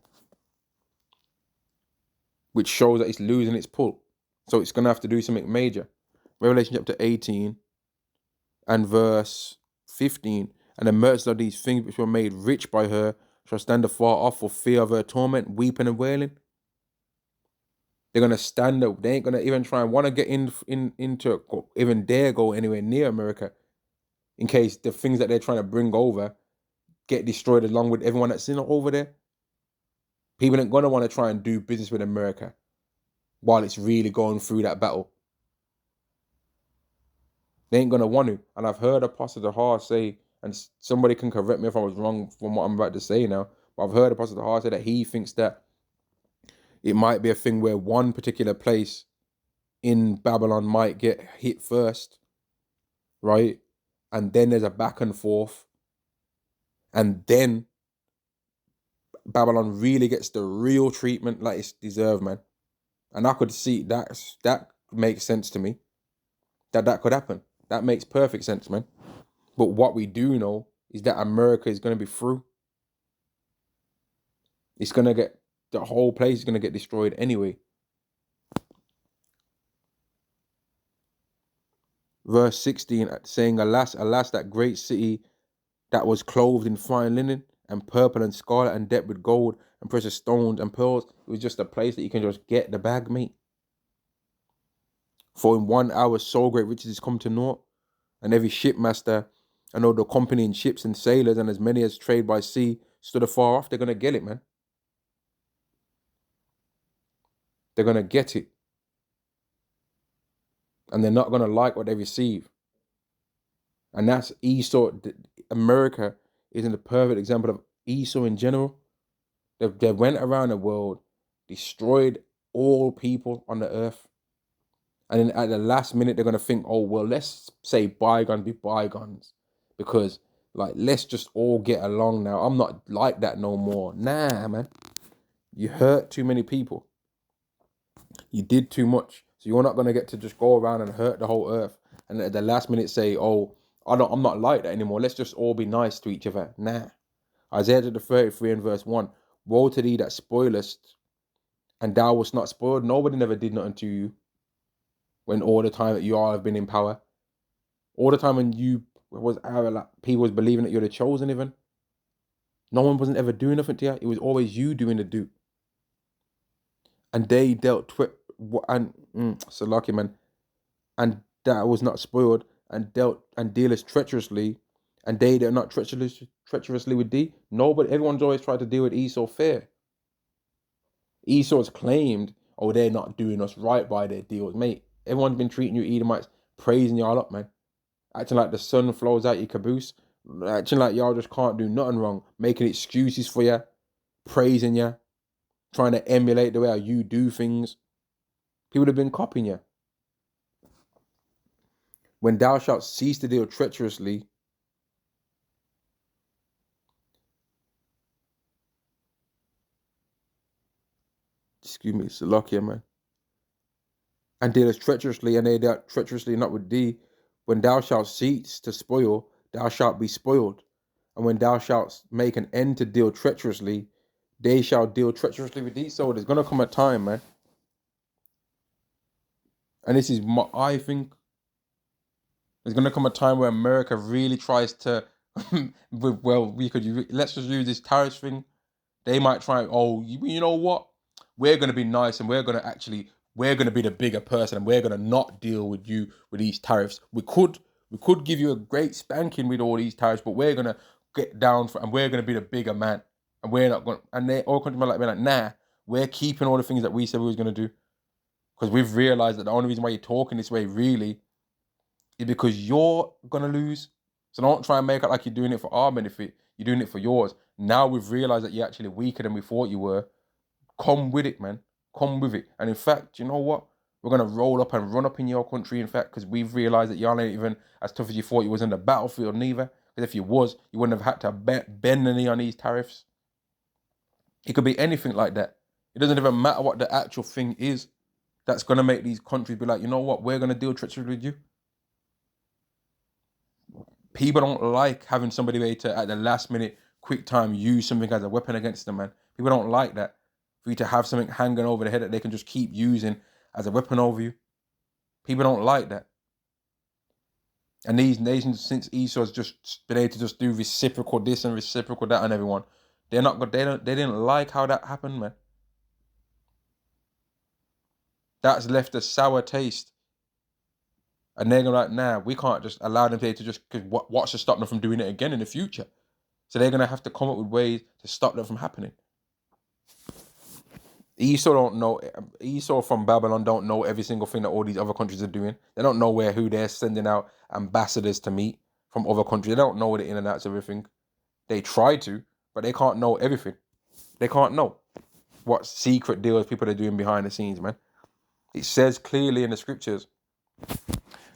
which shows that it's losing its pull. So it's going to have to do something major. Revelation chapter 18 and verse 15. And the merchants of these things which were made rich by her shall stand afar off for fear of her torment, weeping and wailing. They're going to stand up. They ain't going to even try and want to get into even dare go anywhere near America in case the things that they're trying to bring over get destroyed along with everyone that's in over there. People ain't going to want to try and do business with America while it's really going through that battle. They ain't going to want to. And I've heard Apostle Dahar say, and somebody can correct me if I was wrong from what I'm about to say now, but I've heard Apostle Dahar say that he thinks that it might be a thing where one particular place in Babylon might get hit first, right? And then there's a back and forth. And then Babylon really gets the real treatment like it's deserved, man. And I could see that makes sense to me. That could happen. That makes perfect sense, man. But what we do know is that America is going to be through. It's going to get, the whole place is going to get destroyed anyway. Verse 16, saying, alas, alas, that great city that was clothed in fine linen and purple and scarlet and decked with gold and precious stones and pearls. It was just a place that you can just get the bag, mate. For in 1 hour so great riches is come to naught, and every shipmaster and all the company in ships and sailors and as many as trade by sea stood afar off. They're gonna get it, man. They're gonna get it. And they're not gonna like what they receive. And that's Esau. America isn't a perfect example of Esau in general. They went around the world, destroyed all people on the earth. And then at the last minute, they're going to think, oh, well, let's say bygones be bygones. Because, like, let's just all get along now. I'm not like that no more. Nah, man. You hurt too many people. You did too much. So you're not going to get to just go around and hurt the whole earth. And at the last minute say, oh, I'm not like that anymore. Let's just all be nice to each other. Nah. Isaiah 33 and verse 1. Woe to thee that spoilest, and thou wast not spoiled. Nobody never did nothing to you when all the time that you all have been in power. All the time when you was like, people was believing that you're the chosen even. No one wasn't ever doing nothing to you. It was always you doing the do. And they dealt so lucky, man. And that was not spoiled and dealt and dealers treacherously, and they that are not treacherously with thee. Nobody, everyone's always tried to deal with Esau fair. Esau's claimed, oh, they're not doing us right by their deals, mate. Everyone's been treating you Edomites, praising y'all up, man. Acting like the sun flows out your caboose. Acting like y'all just can't do nothing wrong. Making excuses for you. Praising you. Trying to emulate the way how you do things. People have been copying you. When thou shalt cease to deal treacherously, excuse me, Salakia, man. And dealest treacherously, and they dealt treacherously not with thee. When thou shalt cease to spoil, thou shalt be spoiled. And when thou shalt make an end to deal treacherously, they shall deal treacherously with thee. So there's gonna come a time, man. And this is I think there's gonna come a time where America really tries to well, let's just use this tariffs thing. They might try, oh, you know what? We're gonna be nice and we're gonna be the bigger person and we're gonna not deal with you with these tariffs. We could give you a great spanking with all these tariffs, but we're gonna get down for and we're gonna be the bigger man. And we're not gonna and they all countries like nah, we're keeping all the things that we said we was gonna do. Because we've realized that the only reason why you're talking this way really is because you're gonna lose. So don't try and make it like you're doing it for our benefit. You're doing it for yours. Now we've realized that you're actually weaker than we thought you were. Come with it, man. Come with it. And in fact, you know what? We're gonna roll up and run up in your country. In fact, because we've realized that y'all ain't even as tough as you thought you was in the battlefield, neither. Because if you was, you wouldn't have had to bend the knee on these tariffs. It could be anything like that. It doesn't even matter what the actual thing is that's gonna make these countries be like, you know what? We're gonna deal treachery with you. People don't like having somebody able to, at the last minute, quick time, use something as a weapon against them, man. People don't like that. For you to have something hanging over the head that they can just keep using as a weapon over you. People don't like that. And these nations, since Esau's just been able to just do reciprocal this and reciprocal that on everyone, they didn't like how that happened, man. That's left a sour taste. And they're like, nah, we can't just allow them to just, because what's to stop them from doing it again in the future? So they're going to have to come up with ways to stop that from happening. Esau from Babylon don't know every single thing that all these other countries are doing. They don't know who they're sending out ambassadors to meet from other countries. They don't know the in and outs of everything. They try to, but they can't know everything. They can't know what secret deals people are doing behind the scenes, man. It says clearly in the scriptures.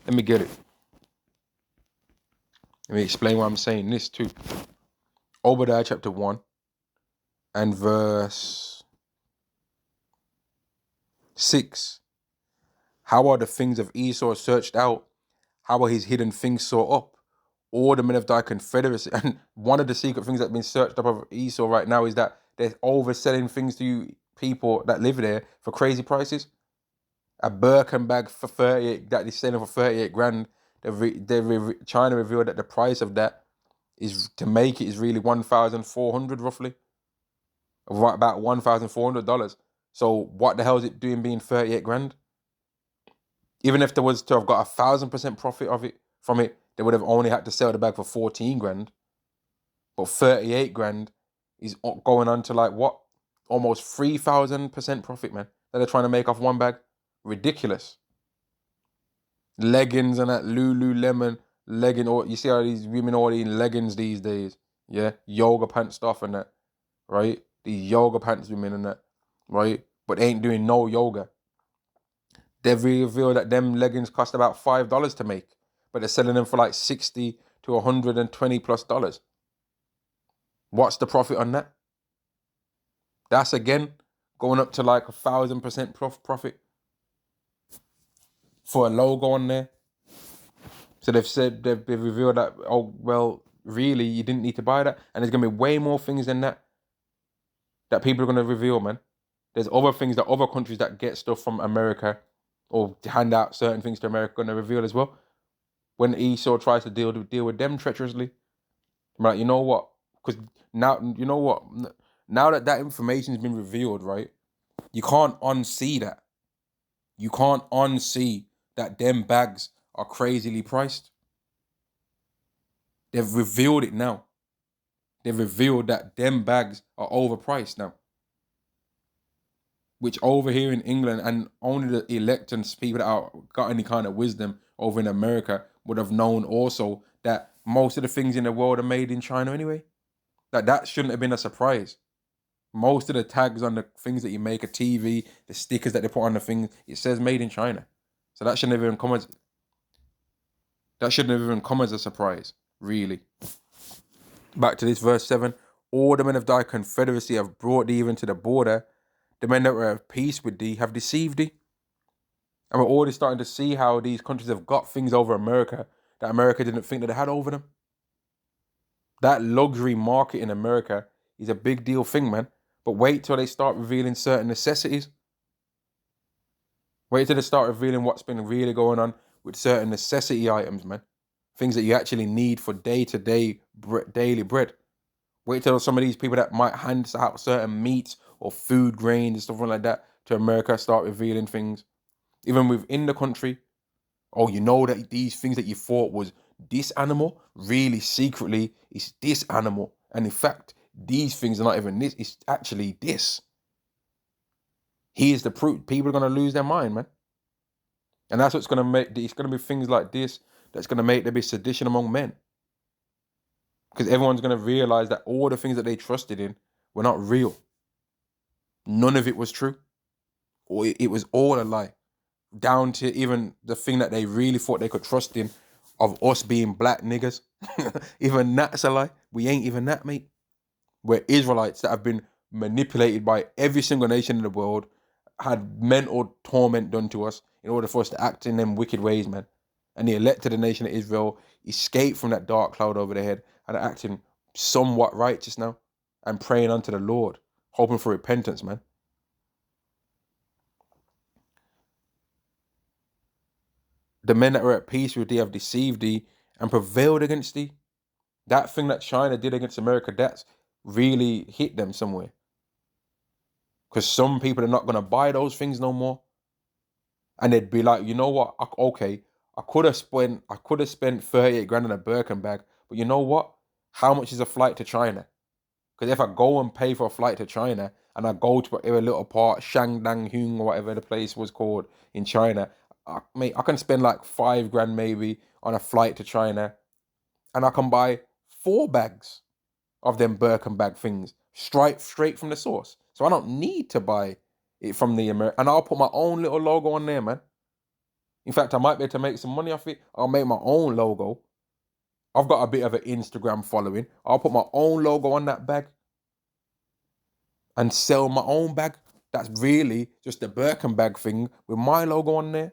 Let me get it. Let me explain why I'm saying this too. Obadiah chapter 1 and verse 6. How are the things of Esau searched out? How are his hidden things sought up? All the men of thy confederacy. And one of the secret things that's been searched up of Esau right now is that they're overselling things to you people that live there for crazy prices. A Birkin bag for 38 that they're selling for 38 grand. China revealed that the price of that is to make it is really 1,400 roughly, right about $1,400. So what the hell is it doing being 38 grand? Even if there was to have got 1,000% profit of it from it, they would have only had to sell the bag for 14 grand. But 38 grand is going on to like what? Almost 3,000% profit, man. That they're trying to make off one bag. Ridiculous. Leggings and that Lululemon legging, or you see how these women all in leggings these days. Yeah, yoga pants stuff and that, right? These yoga pants women and that, right? But they ain't doing no yoga. They've revealed that them leggings cost about $5 to make, but they're selling them for like 60 to $120+. What's the profit on that? That's again going up to like 1,000% profit for a logo on there. So they've revealed that, oh well, really you didn't need to buy that, and there's gonna be way more things than that people are gonna reveal, man. There's other things that other countries that get stuff from America or hand out certain things to America gonna reveal as well. When Esau tries to deal with them treacherously, I'm like, you know what? Because now you know what. Now that information's been revealed, right? You can't unsee that. You can't unsee that them bags are crazily priced. They've revealed it now. They've revealed that them bags are overpriced now. Which over here in England, and only the elect and people that are got any kind of wisdom over in America would have known also that most of the things in the world are made in China anyway. That shouldn't have been a surprise. Most of the tags on the things that you make, a TV, the stickers that they put on the thing, it says made in China. So that shouldn't have even come as a surprise, really. Back to this verse 7. All the men of thy confederacy have brought thee even to the border. The men that were at peace with thee have deceived thee. And we're already starting to see how these countries have got things over America that America didn't think that they had over them. That luxury market in America is a big deal thing, man. But wait till they start revealing certain necessities. Wait till they start revealing what's been really going on with certain necessity items, man. Things that you actually need for day-to-day daily bread. Wait till some of these people that might hand out certain meats or food grains and stuff like that to America start revealing things. Even within the country, oh, you know that these things that you thought was this animal, really secretly is this animal. And in fact, these things are not even this, it's actually this. Here's the proof. People are going to lose their mind, man. And that's what's going to make, it's going to be things like this that's going to make there be sedition among men. Because everyone's going to realize that all the things that they trusted in were not real. None of it was true. Or it was all a lie. Down to even the thing that they really thought they could trust in of us being black niggas. Even that's a lie. We ain't even that, mate. We're Israelites that have been manipulated by every single nation in the world, had mental torment done to us in order for us to act in them wicked ways, man. And the elect of the nation of Israel escaped from that dark cloud over their head and are acting somewhat righteous now and praying unto the Lord, hoping for repentance, man. The men that were at peace with thee have deceived thee and prevailed against thee. That thing that China did against America, that's really hit them somewhere. Because some people are not going to buy those things no more. And they'd be like, you know what? Okay, I could have spent 38 grand on a Birkin bag, but you know what? How much is a flight to China? Because if I go and pay for a flight to China and I go to a little part, Shangdang-Hung or whatever the place was called in China, I can spend like 5 grand maybe on a flight to China, and I can buy 4 bags of them Birkin bag things straight from the source. So I don't need to buy it from the American, and I'll put my own little logo on there, man. In fact, I might be able to make some money off it. I'll make my own logo. I've got a bit of an Instagram following. I'll put my own logo on that bag and sell my own bag. That's really just a Birkin bag thing with my logo on there.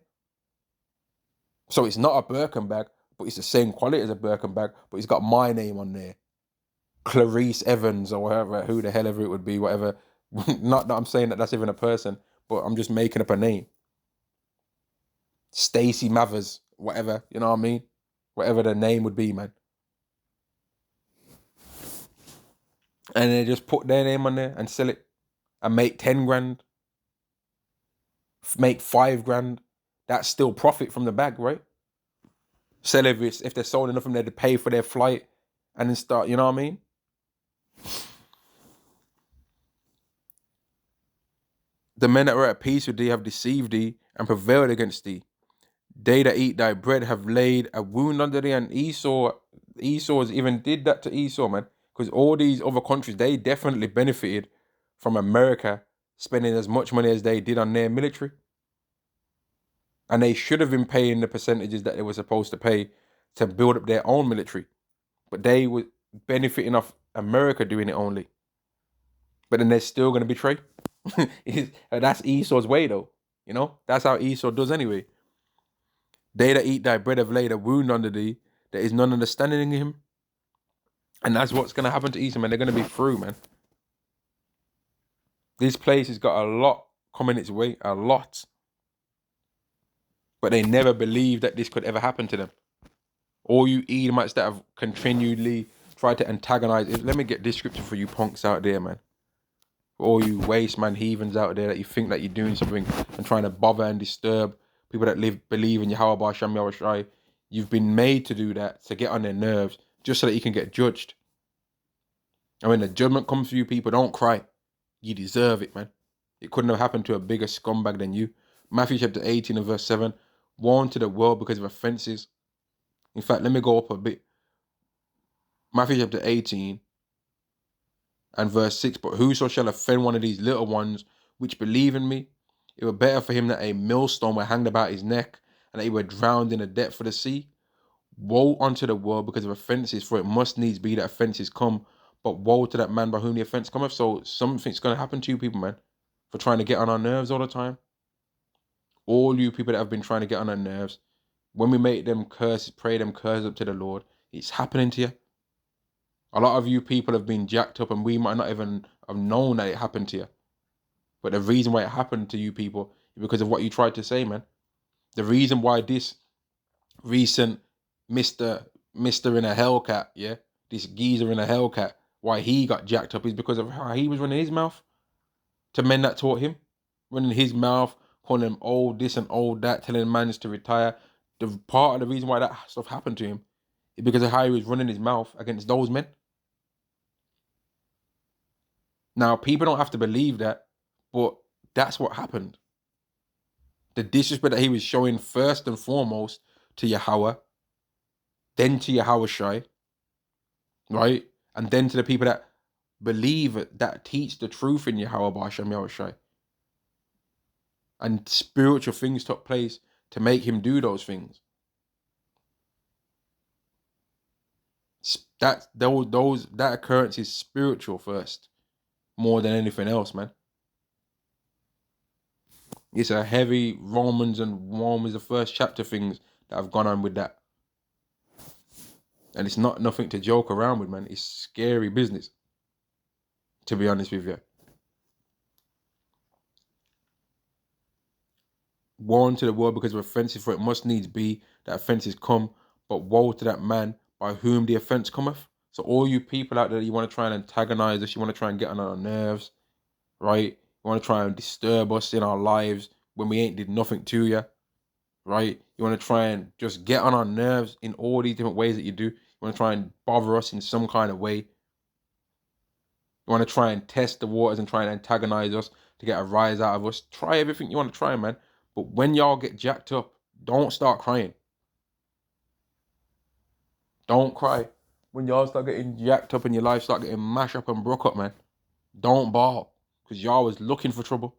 So it's not a Birkin bag, but it's the same quality as a Birkin bag, but it's got my name on there. Clarice Evans or whatever, who the hell ever it would be, whatever. Not that I'm saying that that's even a person, but I'm just making up a name. Stacey Mathers, whatever, you know what I mean? Whatever the name would be, man. and they just put their name on there and sell it and make 10 grand, make 5 grand. That's still profit from the bag, right? Sell if they're sold enough from there to pay for their flight and then start, you know what I mean? The men that were at peace with thee have deceived thee and prevailed against thee. They that eat thy bread have laid a wound under thee. And Esau's even did that to Esau, man. Because all these other countries, they definitely benefited from America spending as much money as they did on their military. And they should have been paying the percentages that they were supposed to pay to build up their own military. But they were benefiting off America doing it only. But then they're still going to betray. That's Esau's way, though. You know, that's how Esau does anyway. They that eat thy bread have laid a wound under thee. There is none understanding in him. And that's what's going to happen to Esau, man. They're going to be through, man. This place has got a lot coming its way, a lot. But they never believed that this could ever happen to them. All you Edomites that have continually tried to antagonize it. Let me get this scripture for you punks out there, man. For all you waste man heathens out there that you think that you're doing something and trying to bother and disturb people that believe in Yahweh Ba'Shem Yahweh Shai. You've been made to do that, to get on their nerves, just so that you can get judged. And when the judgment comes for you, people, don't cry. You deserve it, man. It couldn't have happened to a bigger scumbag than you. Matthew chapter 18 and verse 7. Warn to the world because of offenses. In fact, let me go up a bit. Matthew chapter 18 and verse 6. But whoso shall offend one of these little ones which believe in me, it were better for him that a millstone were hanged about his neck and that he were drowned in the depth of the sea. Woe unto the world because of offences, for it must needs be that offences come. But woe to that man by whom the offence cometh. So something's going to happen to you people, man, for trying to get on our nerves all the time. All you people that have been trying to get on our nerves, when we make them curses, pray them curses up to the Lord, it's happening to you. A lot of you people have been jacked up and we might not even have known that it happened to you. But the reason why it happened to you people is because of what you tried to say, man. The reason why this recent Mr. in a Hellcat, yeah, this geezer in a Hellcat, why he got jacked up is because of how he was running his mouth to men that taught him, running his mouth, calling him old this and old that, telling man to retire. The part of the reason why that stuff happened to him is because of how he was running his mouth against those men. Now, people don't have to believe that, but that's what happened. The disrespect that he was showing first and foremost to Yahweh, then to Yahweh Shai, right? And then to the people that believe it, that teach the truth in Yahweh Ba'Shem Yahweh Shai. And spiritual things took place to make him do those things. That occurrence is spiritual first, more than anything else, man. It's a heavy Romans the first chapter things that have gone on with that. And it's not nothing to joke around with, man. It's scary business, to be honest with you. Warn to the world because of offences, for it must needs be that offences come, but woe to that man by whom the offence cometh. So all you people out there, you want to try and antagonize us, you want to try and get on our nerves, right? You want to try and disturb us in our lives when we ain't did nothing to you, right? You want to try and just get on our nerves in all these different ways that you do. You want to try and bother us in some kind of way. You want to try and test the waters and try and antagonize us to get a rise out of us. Try everything you want to try, man. But when y'all get jacked up, don't start crying. Don't cry. When y'all start getting jacked up and your life start getting mashed up and broke up, man, don't bawl. Because y'all was looking for trouble.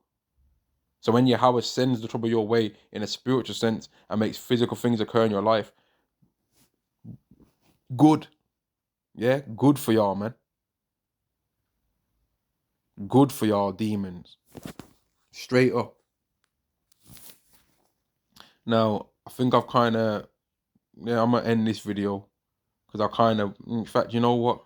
So when Yahweh sends the trouble your way in a spiritual sense and makes physical things occur in your life, good. Yeah, good for y'all, man. Good for y'all demons. Straight up. Now, I think I've kind of, I'm going to end this video. Because I kind of, in fact, you know what?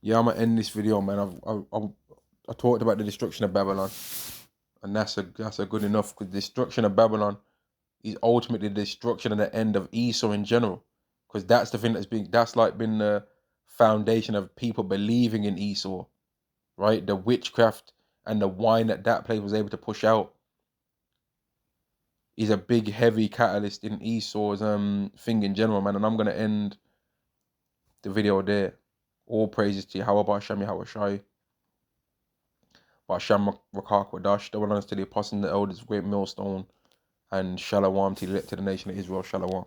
Yeah, I'm going to end this video, man. I talked about the destruction of Babylon. And that's a good enough. Because the destruction of Babylon is ultimately the destruction and the end of Esau in general. Because that's the thing that's been the foundation of people believing in Esau, right? The witchcraft and the wine that place was able to push out is a big, heavy catalyst in Esau's thing in general, man. And I'm gonna end the video there. All praises to Yahweh Ba'Shem Yahweh Shai, Ba'Shem Rakak Wadash, the one to the apostles and the elders, great millstone, and Shalom to the nation of Israel. Shalom.